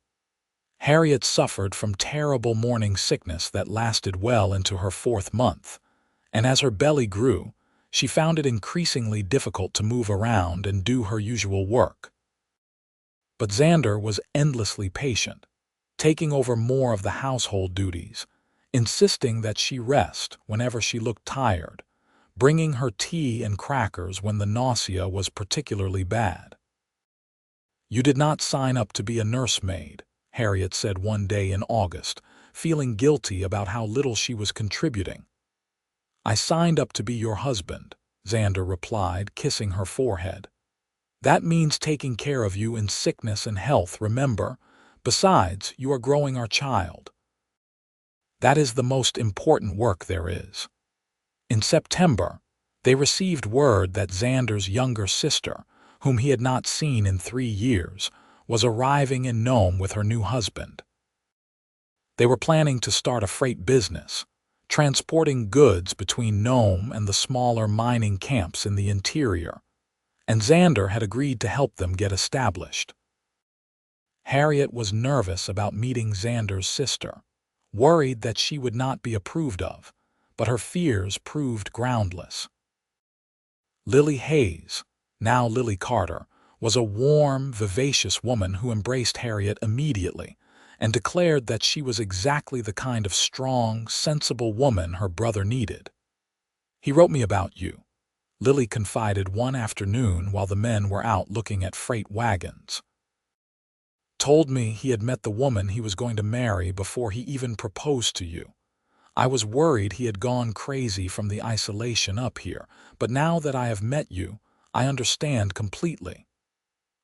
Harriet suffered from terrible morning sickness that lasted well into her 4th month, and as her belly grew, she found it increasingly difficult to move around and do her usual work. But Xander was endlessly patient, taking over more of the household duties, insisting that she rest whenever she looked tired, bringing her tea and crackers when the nausea was particularly bad. "You did not sign up to be a nursemaid," Harriet said one day in August, feeling guilty about how little she was contributing. "I signed up to be your husband," Xander replied, kissing her forehead. "That means taking care of you in sickness and health, remember? Besides, you are growing our child. That is the most important work there is." In September, they received word that Xander's younger sister, whom he had not seen in 3 years, was arriving in Nome with her new husband. They were planning to start a freight business, transporting goods between Nome and the smaller mining camps in the interior, and Xander had agreed to help them get established. Harriet was nervous about meeting Xander's sister, worried that she would not be approved of, but her fears proved groundless. Lily Hayes, now Lily Carter, was a warm, vivacious woman who embraced Harriet immediately and declared that she was exactly the kind of strong, sensible woman her brother needed. "He wrote me about you," Lily confided one afternoon while the men were out looking at freight wagons. "Told me he had met the woman he was going to marry before he even proposed to you. I was worried he had gone crazy from the isolation up here, but now that I have met you, I understand completely."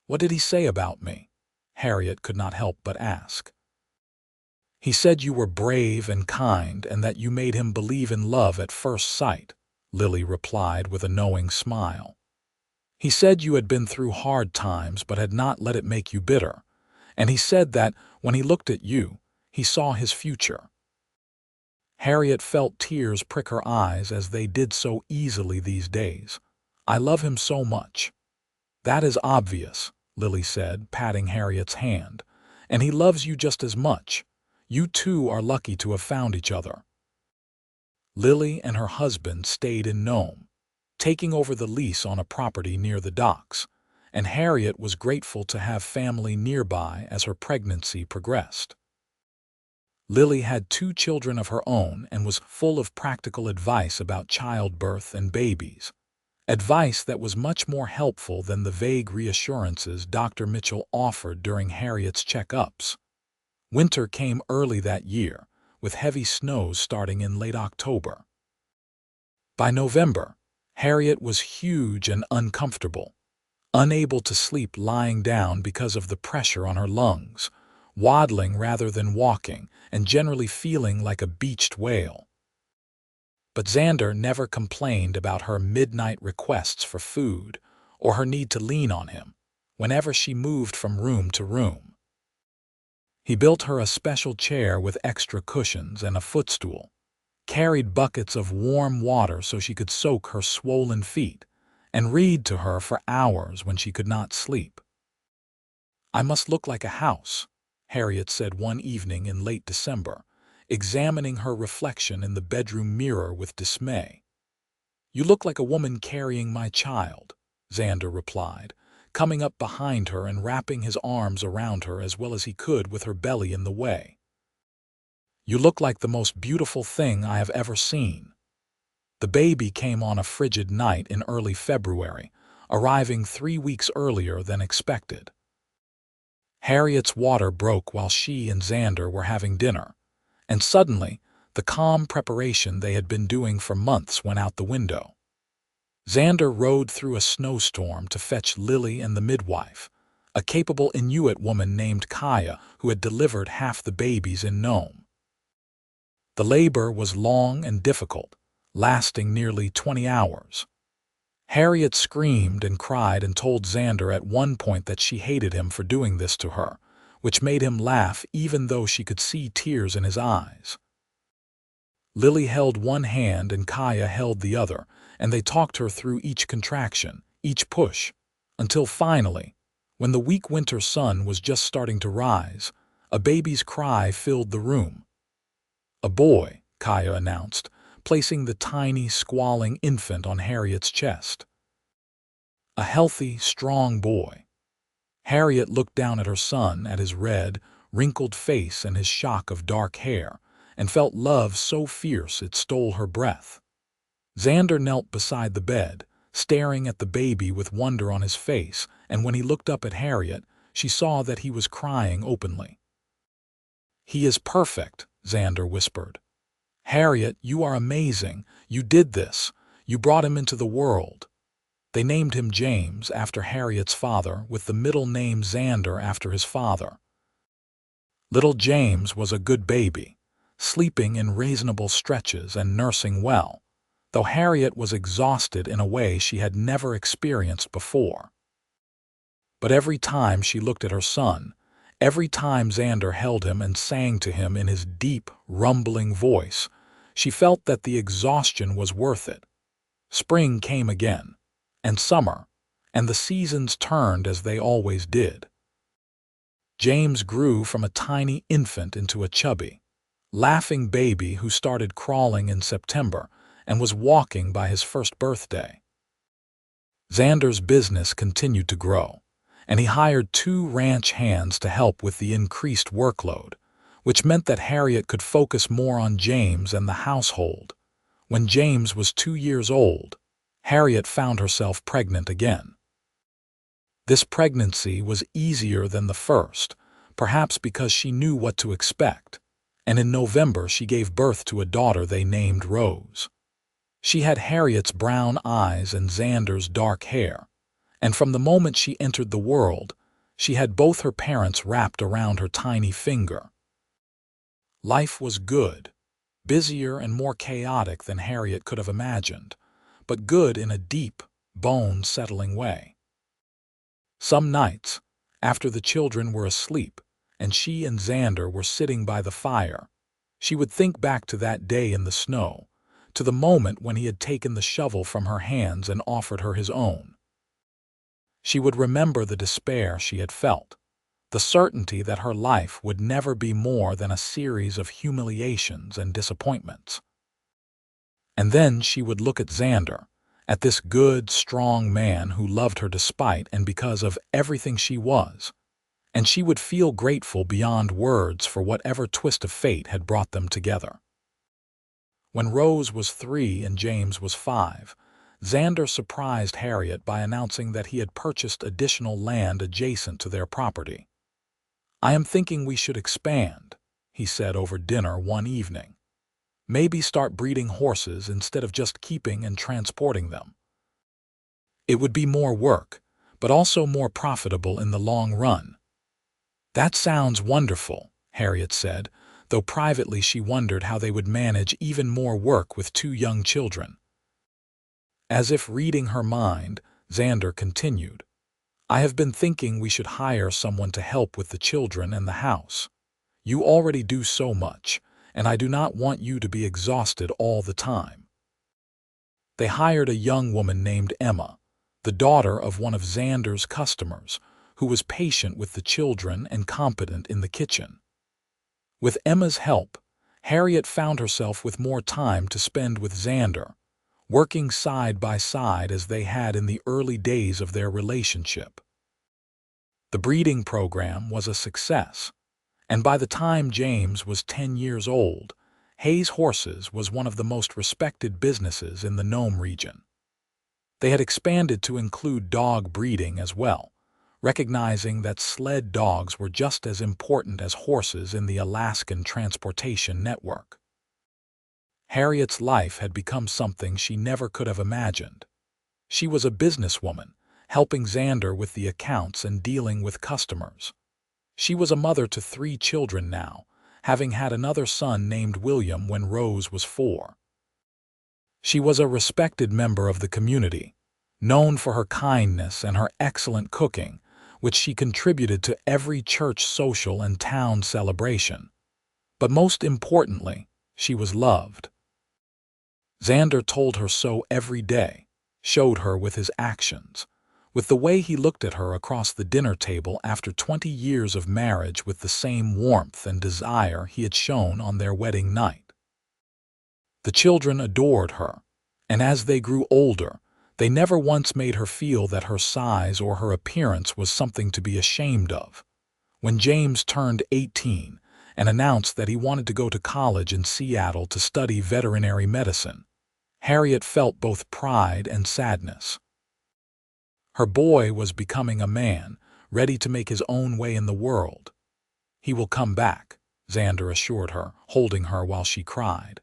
"What did he say about me?" Harriet could not help but ask. "He said you were brave and kind and that you made him believe in love at first sight," Lily replied with a knowing smile. "He said you had been through hard times but had not let it make you bitter, and he said that when he looked at you, he saw his future." Harriet felt tears prick her eyes as they did so easily these days. "I love him so much." "That is obvious," Lily said, patting Harriet's hand. "And he loves you just as much. You two are lucky to have found each other." Lily and her husband stayed in Nome, taking over the lease on a property near the docks, and Harriet was grateful to have family nearby as her pregnancy progressed. Lily had 2 children of her own and was full of practical advice about childbirth and babies, advice that was much more helpful than the vague reassurances Dr. Mitchell offered during Harriet's checkups. Winter came early that year, with heavy snows starting in late October. By November, Harriet was huge and uncomfortable, unable to sleep lying down because of the pressure on her lungs, waddling rather than walking, and generally feeling like a beached whale. But Xander never complained about her midnight requests for food or her need to lean on him whenever she moved from room to room. He built her a special chair with extra cushions and a footstool, carried buckets of warm water so she could soak her swollen feet, and read to her for hours when she could not sleep. "I must look like a house," Harriet said one evening in late December, examining her reflection in the bedroom mirror with dismay. "You look like a woman carrying my child," Xander replied, coming up behind her and wrapping his arms around her as well as he could with her belly in the way. "You look like the most beautiful thing I have ever seen." The baby came on a frigid night in early February, arriving 3 weeks earlier than expected. Harriet's water broke while she and Xander were having dinner, and suddenly, the calm preparation they had been doing for months went out the window. Xander rode through a snowstorm to fetch Lily and the midwife, a capable Inuit woman named Kaya who had delivered half the babies in Nome. The labor was long and difficult, lasting nearly 20 hours. Harriet screamed and cried and told Xander at one point that she hated him for doing this to her, which made him laugh even though she could see tears in his eyes. Lily held one hand and Kaya held the other, and they talked her through each contraction, each push, until finally, when the weak winter sun was just starting to rise, a baby's cry filled the room. "A boy," Kaya announced, placing the tiny, squalling infant on Harriet's chest. A healthy, strong boy. Harriet looked down at her son, at his red, wrinkled face and his shock of dark hair, and felt love so fierce it stole her breath. Xander knelt beside the bed, staring at the baby with wonder on his face, and when he looked up at Harriet, she saw that he was crying openly. "He is perfect," Xander whispered. "Harriet, you are amazing. You did this. You brought him into the world." They named him James after Harriet's father, with the middle name Xander after his father. Little James was a good baby, sleeping in reasonable stretches and nursing well, though Harriet was exhausted in a way she had never experienced before. But every time she looked at her son, every time Xander held him and sang to him in his deep, rumbling voice, she felt that the exhaustion was worth it. Spring came again, and summer, and the seasons turned as they always did. James grew from a tiny infant into a chubby, laughing baby who started crawling in September and was walking by his first birthday. Xander's business continued to grow, and he hired 2 ranch hands to help with the increased workload, which meant that Harriet could focus more on James and the household. When James was 2 years old, Harriet found herself pregnant again. This pregnancy was easier than the first, perhaps because she knew what to expect, and in November she gave birth to a daughter they named Rose. She had Harriet's brown eyes and Xander's dark hair, and from the moment she entered the world, she had both her parents wrapped around her tiny finger. Life was good, busier and more chaotic than Harriet could have imagined, but good in a deep, bone-settling way. Some nights, after the children were asleep and she and Xander were sitting by the fire, she would think back to that day in the snow, to the moment when he had taken the shovel from her hands and offered her his own. She would remember the despair she had felt, the certainty that her life would never be more than a series of humiliations and disappointments. And then she would look at Xander, at this good, strong man who loved her despite and because of everything she was, and she would feel grateful beyond words for whatever twist of fate had brought them together. When Rose was 3 and James was 5, Xander surprised Harriet by announcing that he had purchased additional land adjacent to their property. "I am thinking we should expand," he said over dinner one evening. "Maybe start breeding horses instead of just keeping and transporting them. It would be more work, but also more profitable in the long run." "That sounds wonderful," Harriet said, though privately she wondered how they would manage even more work with 2 young children. As if reading her mind, Xander continued, "I have been thinking we should hire someone to help with the children and the house. You already do so much, and I do not want you to be exhausted all the time." They hired a young woman named Emma, the daughter of one of Xander's customers, who was patient with the children and competent in the kitchen. With Emma's help, Harriet found herself with more time to spend with Xander, working side by side as they had in the early days of their relationship. The breeding program was a success, and by the time James was 10 years old, Hayes Horses was one of the most respected businesses in the Nome region. They had expanded to include dog breeding as well, recognizing that sled dogs were just as important as horses in the Alaskan transportation network. Harriet's life had become something she never could have imagined. She was a businesswoman, helping Xander with the accounts and dealing with customers. She was a mother to 3 children now, having had another son named William when Rose was 4. She was a respected member of the community, known for her kindness and her excellent cooking, which she contributed to every church social and town celebration. But most importantly, she was loved. Xander told her so every day, showed her with his actions, with the way he looked at her across the dinner table after 20 years of marriage with the same warmth and desire he had shown on their wedding night. The children adored her, and as they grew older, they never once made her feel that her size or her appearance was something to be ashamed of. When James turned 18 and announced that he wanted to go to college in Seattle to study veterinary medicine, Harriet felt both pride and sadness. Her boy was becoming a man, ready to make his own way in the world. "He will come back," Xander assured her, holding her while she cried.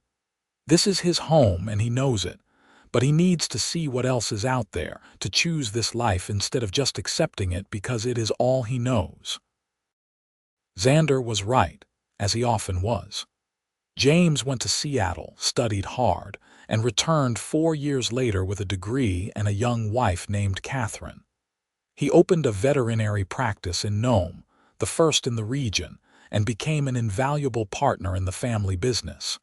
"This is his home and he knows it, But he needs to see what else is out there, to choose this life instead of just accepting it because it is all he knows. Xander was right, as he often was. James went to Seattle, studied hard, and returned 4 years later with a degree and a young wife named Catherine. He opened a veterinary practice in Nome, the first in the region, and became an invaluable partner in the family business.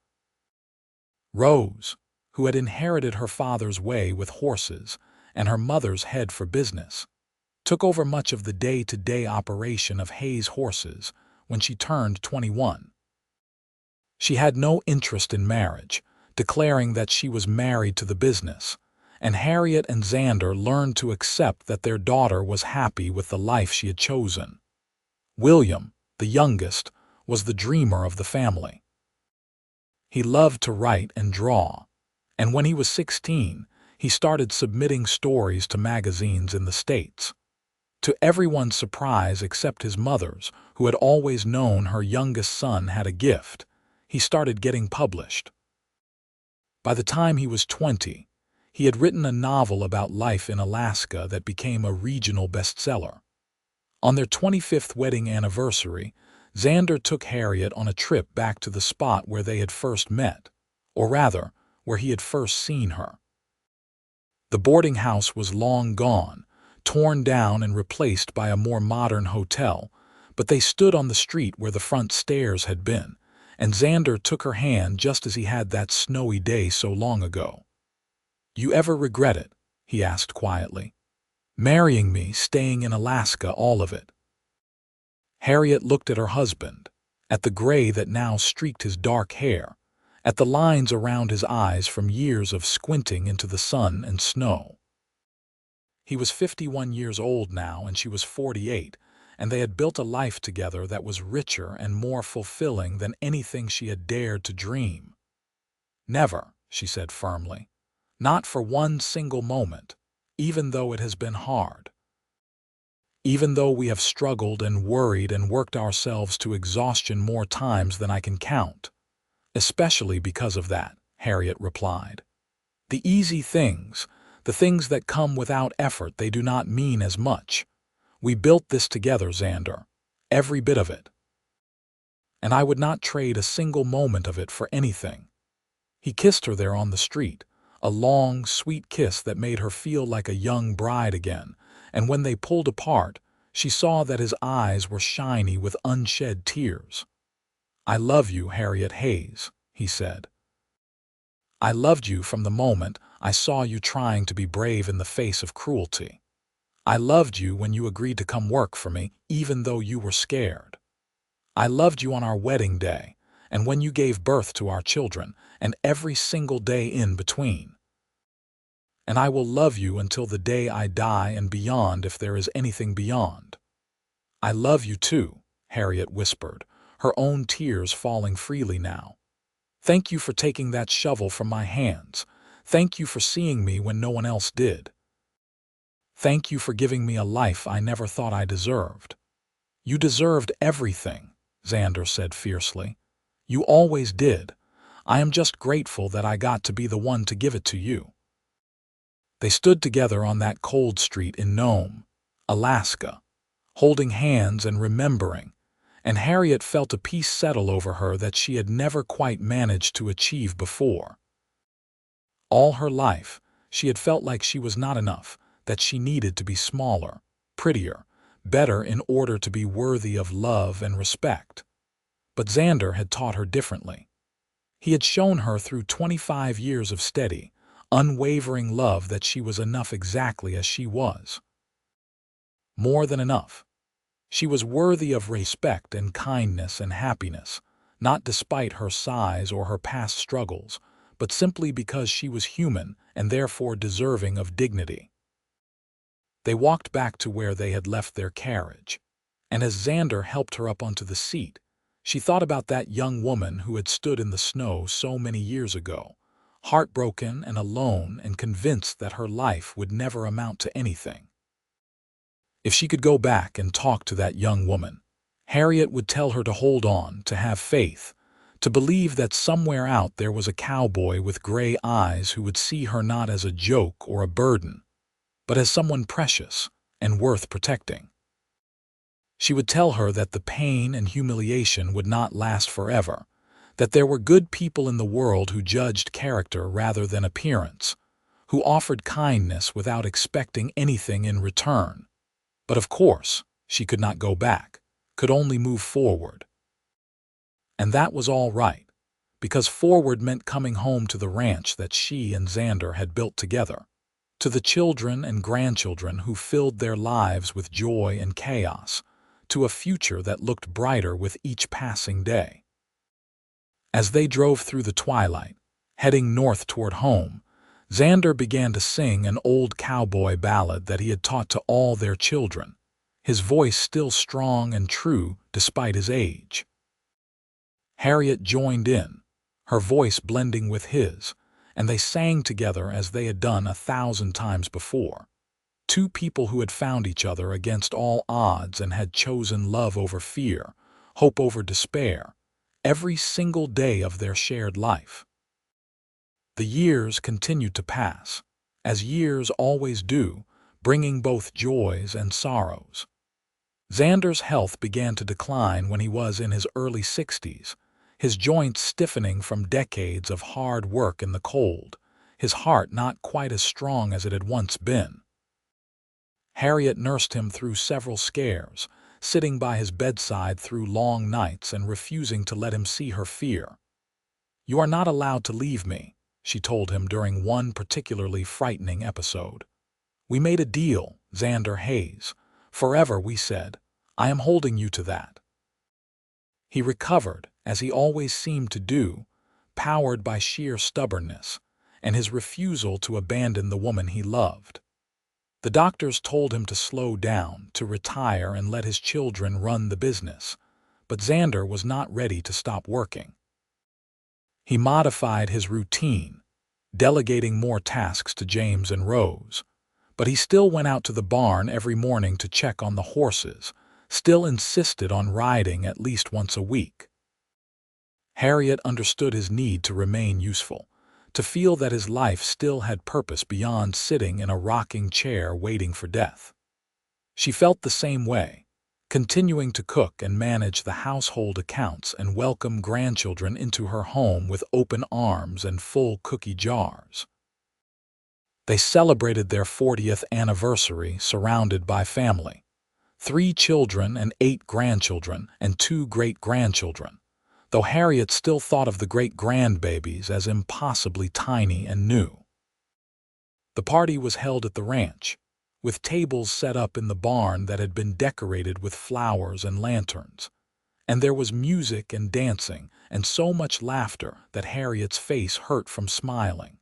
Rose, who had inherited her father's way with horses and her mother's head for business, took over much of the day-to-day operation of Hayes horses when she turned 21. She had no interest in marriage, declaring that she was married to the business, and Harriet and Xander learned to accept that their daughter was happy with the life she had chosen. William, the youngest, was the dreamer of the family. He loved to write and draw, and when he was 16, he started submitting stories to magazines in the States. To everyone's surprise except his mother's, who had always known her youngest son had a gift, he started getting published. By the time he was 20, he had written a novel about life in Alaska that became a regional bestseller. On their 25th wedding anniversary, Xander took Harriet on a trip back to the spot where they had first met, or rather, where he had first seen her. The boarding house was long gone, torn down and replaced by a more modern hotel, but they stood on the street where the front stairs had been, and Xander took her hand just as he had that snowy day so long ago. "You ever regret it?" he asked quietly. "Marrying me, staying in Alaska, all of it?" Harriet looked at her husband, at the gray that now streaked his dark hair, at the lines around his eyes from years of squinting into the sun and snow. He was 51 years old now and she was 48, and they had built a life together that was richer and more fulfilling than anything she had dared to dream. "Never," she said firmly. "Not for one single moment, even though it has been hard. Even though we have struggled and worried and worked ourselves to exhaustion more times than I can count." "Especially because of that," Harriet replied. "The easy things, the things that come without effort, they do not mean as much. We built this together, Xander, every bit of it. And I would not trade a single moment of it for anything." He kissed her there on the street, a long, sweet kiss that made her feel like a young bride again, and when they pulled apart, she saw that his eyes were shiny with unshed tears. "I love you, Harriet Hayes," he said. "I loved you from the moment I saw you trying to be brave in the face of cruelty. I loved you when you agreed to come work for me, even though you were scared. I loved you on our wedding day, and when you gave birth to our children, and every single day in between. And I will love you until the day I die and beyond if there is anything beyond." "I love you too," Harriet whispered, her own tears falling freely now. "Thank you for taking that shovel from my hands. Thank you for seeing me when no one else did. Thank you for giving me a life I never thought I deserved." "You deserved everything," Xander said fiercely. "You always did. I am just grateful that I got to be the one to give it to you." They stood together on that cold street in Nome, Alaska, holding hands and remembering, and Harriet felt a peace settle over her that she had never quite managed to achieve before. All her life, she had felt like she was not enough, that she needed to be smaller, prettier, better in order to be worthy of love and respect. But Xander had taught her differently. He had shown her through 25 years of steady, unwavering love that she was enough exactly as she was. More than enough. She was worthy of respect and kindness and happiness, not despite her size or her past struggles, but simply because she was human and therefore deserving of dignity. They walked back to where they had left their carriage, and as Xander helped her up onto the seat, she thought about that young woman who had stood in the snow so many years ago, heartbroken and alone and convinced that her life would never amount to anything. If she could go back and talk to that young woman, Harriet would tell her to hold on, to have faith, to believe that somewhere out there was a cowboy with gray eyes who would see her not as a joke or a burden, but as someone precious and worth protecting. She would tell her that the pain and humiliation would not last forever, that there were good people in the world who judged character rather than appearance, who offered kindness without expecting anything in return. But of course, she could not go back, could only move forward. And that was all right, because forward meant coming home to the ranch that she and Xander had built together, to the children and grandchildren who filled their lives with joy and chaos, to a future that looked brighter with each passing day. As they drove through the twilight, heading north toward home, Xander began to sing an old cowboy ballad that he had taught to all their children, his voice still strong and true despite his age. Harriet joined in, her voice blending with his, and they sang together as they had done 1,000 times before. Two people who had found each other against all odds and had chosen love over fear, hope over despair, every single day of their shared life. The years continued to pass, as years always do, bringing both joys and sorrows. Xander's health began to decline when he was in his early 60s, his joints stiffening from decades of hard work in the cold, his heart not quite as strong as it had once been. Harriet nursed him through several scares, sitting by his bedside through long nights and refusing to let him see her fear. "You are not allowed to leave me," she told him during one particularly frightening episode. "We made a deal, Xander Hayes. Forever, we said. I am holding you to that." He recovered, as he always seemed to do, powered by sheer stubbornness and his refusal to abandon the woman he loved. The doctors told him to slow down, to retire and let his children run the business, but Xander was not ready to stop working. He modified his routine, delegating more tasks to James and Rose, but he still went out to the barn every morning to check on the horses, still insisted on riding at least once a week. Harriet understood his need to remain useful, to feel that his life still had purpose beyond sitting in a rocking chair waiting for death. She felt the same way, continuing to cook and manage the household accounts and welcome grandchildren into her home with open arms and full cookie jars. They celebrated their 40th anniversary surrounded by family, 3 children and 8 grandchildren and 2 great-grandchildren, though Harriet still thought of the great-grandbabies as impossibly tiny and new. The party was held at the ranch, with tables set up in the barn that had been decorated with flowers and lanterns, and there was music and dancing and so much laughter that Harriet's face hurt from smiling.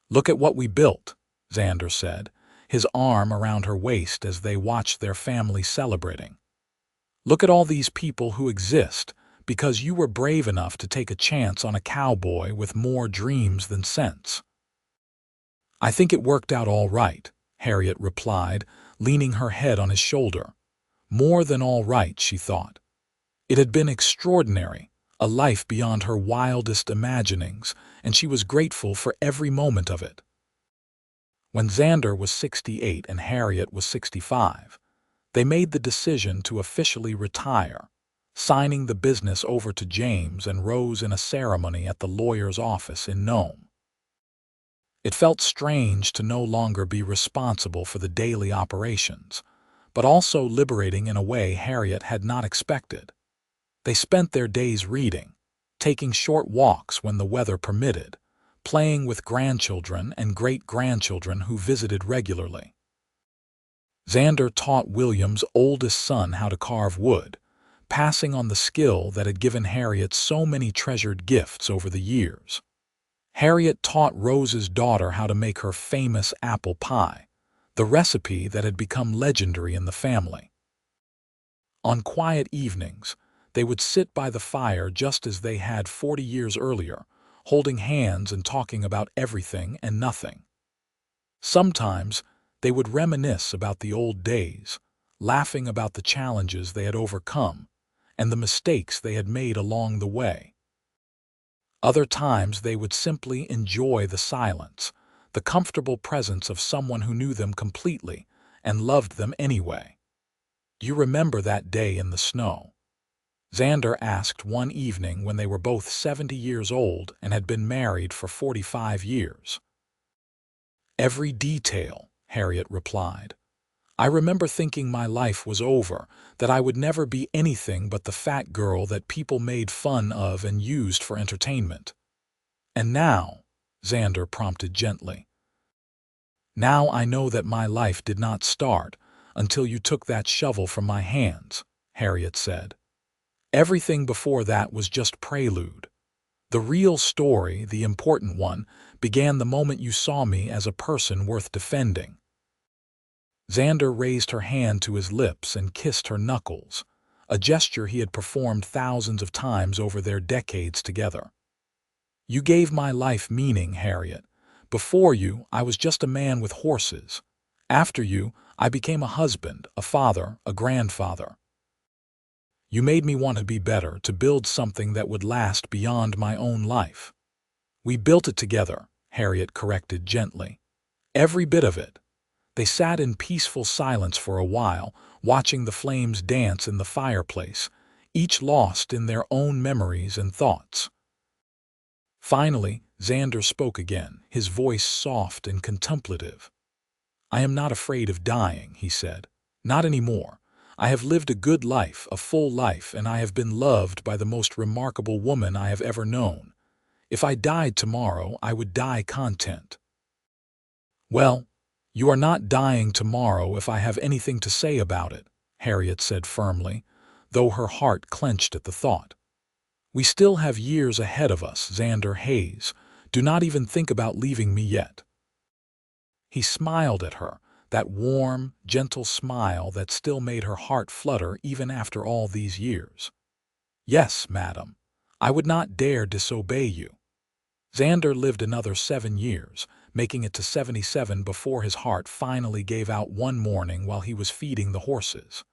"Look at what we built," Xander said, his arm around her waist as they watched their family celebrating. "Look at all these people who exist because you were brave enough to take a chance on a cowboy with more dreams than sense." "I think it worked out all right," Harriet replied, leaning her head on his shoulder. More than all right, she thought. It had been extraordinary, a life beyond her wildest imaginings, and she was grateful for every moment of it. When Xander was 68 and Harriet was 65, they made the decision to officially retire, signing the business over to James and Rose in a ceremony at the lawyer's office in Nome. It felt strange to no longer be responsible for the daily operations, but also liberating in a way Harriet had not expected. They spent their days reading, taking short walks when the weather permitted, playing with grandchildren and great-grandchildren who visited regularly. Xander taught William's oldest son how to carve wood, passing on the skill that had given Harriet so many treasured gifts over the years. Harriet taught Rose's daughter how to make her famous apple pie, the recipe that had become legendary in the family. On quiet evenings, they would sit by the fire just as they had 40 years earlier, holding hands and talking about everything and nothing. Sometimes they would reminisce about the old days, laughing about the challenges they had overcome, and the mistakes they had made along the way. Other times they would simply enjoy the silence, the comfortable presence of someone who knew them completely and loved them anyway. "Do you remember that day in the snow?" Xander asked one evening when they were both 70 years old and had been married for 45 years. "Every detail," Harriet replied. "I remember thinking my life was over, that I would never be anything but the fat girl that people made fun of and used for entertainment." "And now," Xander prompted gently. "Now I know that my life did not start until you took that shovel from my hands," Harriet said. "Everything before that was just prelude. The real story, the important one, began the moment you saw me as a person worth defending." Xander raised her hand to his lips and kissed her knuckles, a gesture he had performed thousands of times over their decades together. "You gave my life meaning, Harriet. Before you, I was just a man with horses. After you, I became a husband, a father, a grandfather. You made me want to be better, to build something that would last beyond my own life." "We built it together," Harriet corrected gently. "Every bit of it." They sat in peaceful silence for a while, watching the flames dance in the fireplace, each lost in their own memories and thoughts. Finally, Xander spoke again, his voice soft and contemplative. "I am not afraid of dying," he said. "Not anymore. I have lived a good life, a full life, and I have been loved by the most remarkable woman I have ever known. If I died tomorrow, I would die content." "Well, you are not dying tomorrow if I have anything to say about it," Harriet said firmly, though her heart clenched at the thought. "We still have years ahead of us, Xander Hayes. Do not even think about leaving me yet." He smiled at her, that warm, gentle smile that still made her heart flutter even after all these years. "Yes, madam. I would not dare disobey you." Xander lived another 7 years, making it to 77 before his heart finally gave out one morning while he was feeding the horses.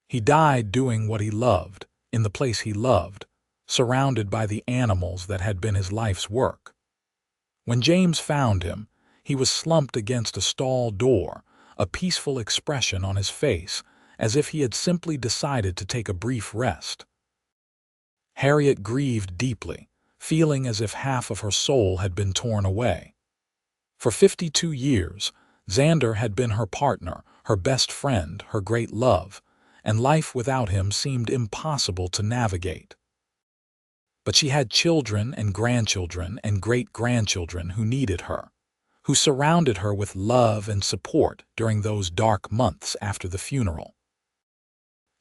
He died doing what he loved, in the place he loved, surrounded by the animals that had been his life's work. When James found him, he was slumped against a stall door, a peaceful expression on his face, as if he had simply decided to take a brief rest. Harriet grieved deeply, feeling as if half of her soul had been torn away. For 52 years, Xander had been her partner, her best friend, her great love, and life without him seemed impossible to navigate. But she had children and grandchildren and great-grandchildren who needed her, who surrounded her with love and support during those dark months after the funeral.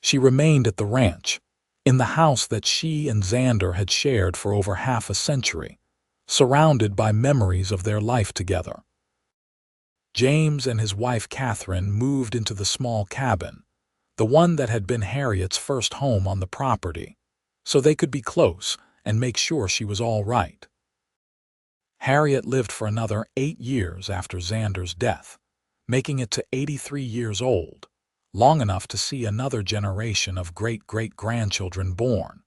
She remained at the ranch, in the house that she and Xander had shared for over half a century, surrounded by memories of their life together. James and his wife Catherine moved into the small cabin, the one that had been Harriet's first home on the property, so they could be close and make sure she was all right. Harriet lived for another 8 years after Xander's death, making it to 83 years old, long enough to see another generation of great-great-grandchildren born,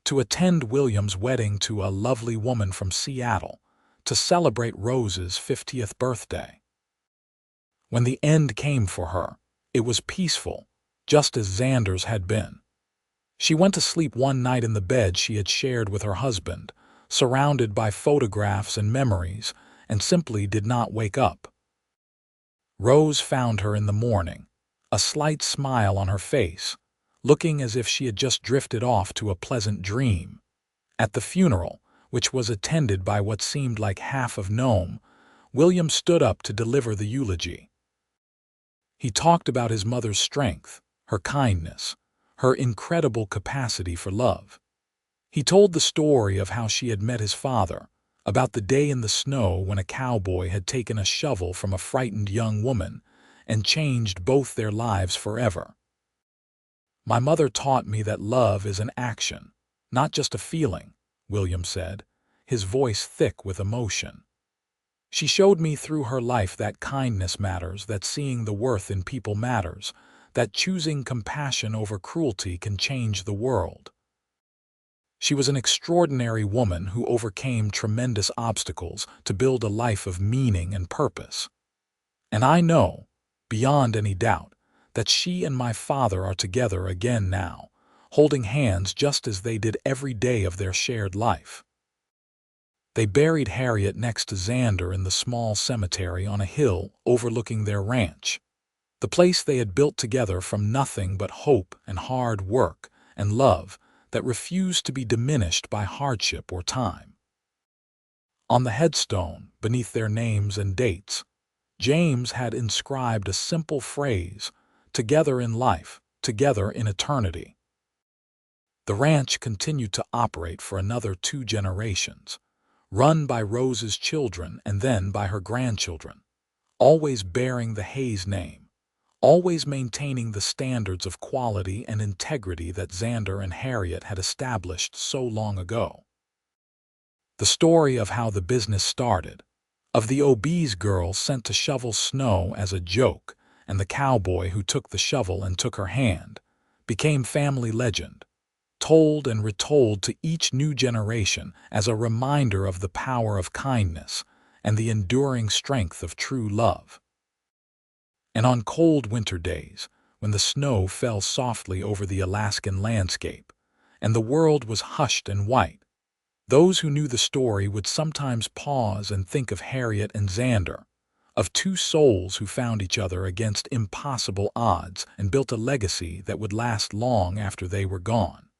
to attend William's wedding to a lovely woman from Seattle, to celebrate Rose's 50th birthday. When the end came for her, it was peaceful, just as Xander's had been. She went to sleep one night in the bed she had shared with her husband, surrounded by photographs and memories, and simply did not wake up. Rose found her in the morning, a slight smile on her face, looking as if she had just drifted off to a pleasant dream. At the funeral, which was attended by what seemed like half of Nome, William stood up to deliver the eulogy. He talked about his mother's strength, her kindness, her incredible capacity for love. He told the story of how she had met his father, about the day in the snow when a cowboy had taken a shovel from a frightened young woman and changed both their lives forever. "My mother taught me that love is an action, not just a feeling," William said, his voice thick with emotion. "She showed me through her life that kindness matters, that seeing the worth in people matters, that choosing compassion over cruelty can change the world. She was an extraordinary woman who overcame tremendous obstacles to build a life of meaning and purpose. And I know, beyond any doubt, that she and my father are together again now, holding hands just as they did every day of their shared life. They buried Harriet next to Xander in the small cemetery on a hill overlooking their ranch, the place they had built together from nothing but hope and hard work and love that refused to be diminished by hardship or time. On the headstone, beneath their names and dates, James had inscribed a simple phrase, "Together in life, together in eternity." The ranch continued to operate for another 2 generations, run by Rose's children and then by her grandchildren, always bearing the Hayes name, always maintaining the standards of quality and integrity that Xander and Harriet had established so long ago. The story of how the business started, of the obese girl sent to shovel snow as a joke and the cowboy who took the shovel and took her hand, became family legend, told and retold to each new generation as a reminder of the power of kindness and the enduring strength of true love. And on cold winter days, when the snow fell softly over the Alaskan landscape, and the world was hushed and white, those who knew the story would sometimes pause and think of Harriet and Xander, of 2 souls who found each other against impossible odds and built a legacy that would last long after they were gone.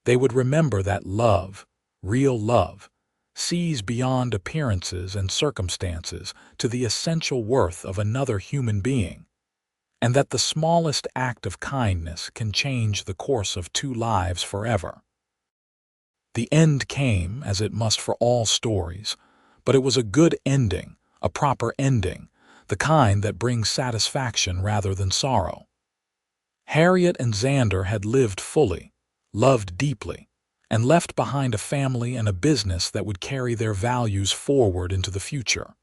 They would remember that love, real love, sees beyond appearances and circumstances to the essential worth of another human being, and that the smallest act of kindness can change the course of 2 lives forever. The end came, as it must for all stories, but it was a good ending, a proper ending, the kind that brings satisfaction rather than sorrow. Harriet and Xander had lived fully, loved deeply, and left behind a family and a business that would carry their values forward into the future.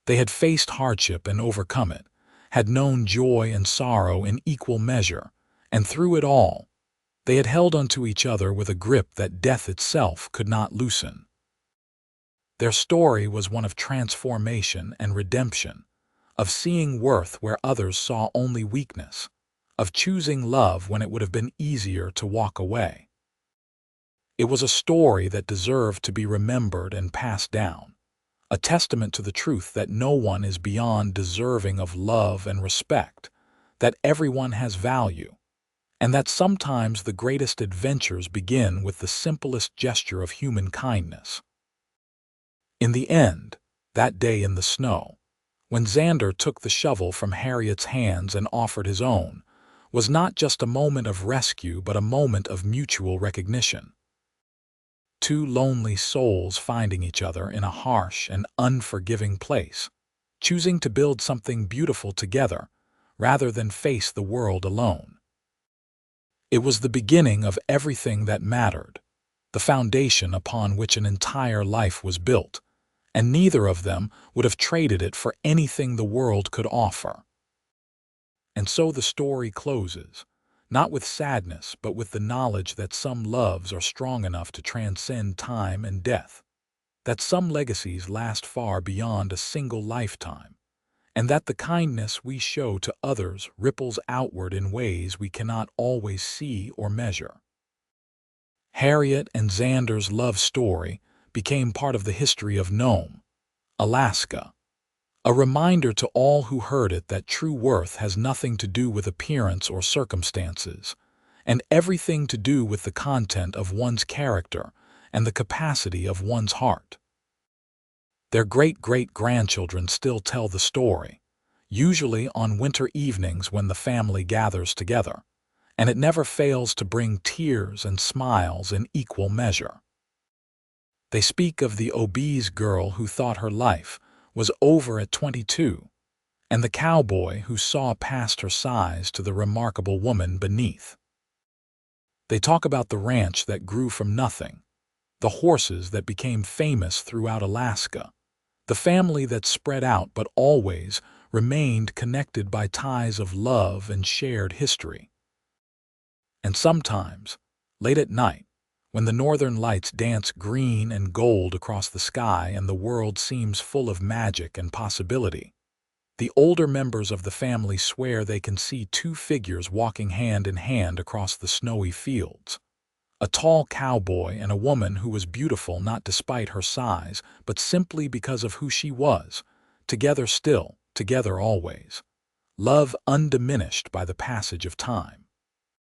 They had faced hardship and overcome it, had known joy and sorrow in equal measure, and through it all, they had held onto each other with a grip that death itself could not loosen. Their story was one of transformation and redemption, of seeing worth where others saw only weakness, of choosing love when it would have been easier to walk away. It was a story that deserved to be remembered and passed down, a testament to the truth that no one is beyond deserving of love and respect, that everyone has value, and that sometimes the greatest adventures begin with the simplest gesture of human kindness. In the end, that day in the snow, when Xander took the shovel from Harriet's hands and offered his own, was not just a moment of rescue but a moment of mutual recognition. 2 lonely souls finding each other in a harsh and unforgiving place, choosing to build something beautiful together rather than face the world alone. It was the beginning of everything that mattered, the foundation upon which an entire life was built, and neither of them would have traded it for anything the world could offer. And so the story closes, not with sadness but with the knowledge that some loves are strong enough to transcend time and death, that some legacies last far beyond a single lifetime, and that the kindness we show to others ripples outward in ways we cannot always see or measure. Harriet and Xander's love story became part of the history of Nome, Alaska, a reminder to all who heard it that true worth has nothing to do with appearance or circumstances, and everything to do with the content of one's character and the capacity of one's heart. Their great-great-grandchildren still tell the story, usually on winter evenings when the family gathers together, and it never fails to bring tears and smiles in equal measure. They speak of the obese girl who thought her life was over at 22, and the cowboy who saw past her size to the remarkable woman beneath. They talk about the ranch that grew from nothing, the horses that became famous throughout Alaska, the family that spread out but always remained connected by ties of love and shared history. And sometimes, late at night, when the northern lights dance green and gold across the sky and the world seems full of magic and possibility, the older members of the family swear they can see two figures walking hand in hand across the snowy fields. A tall cowboy and a woman who was beautiful not despite her size, but simply because of who she was, together still, together always. Love undiminished by the passage of time.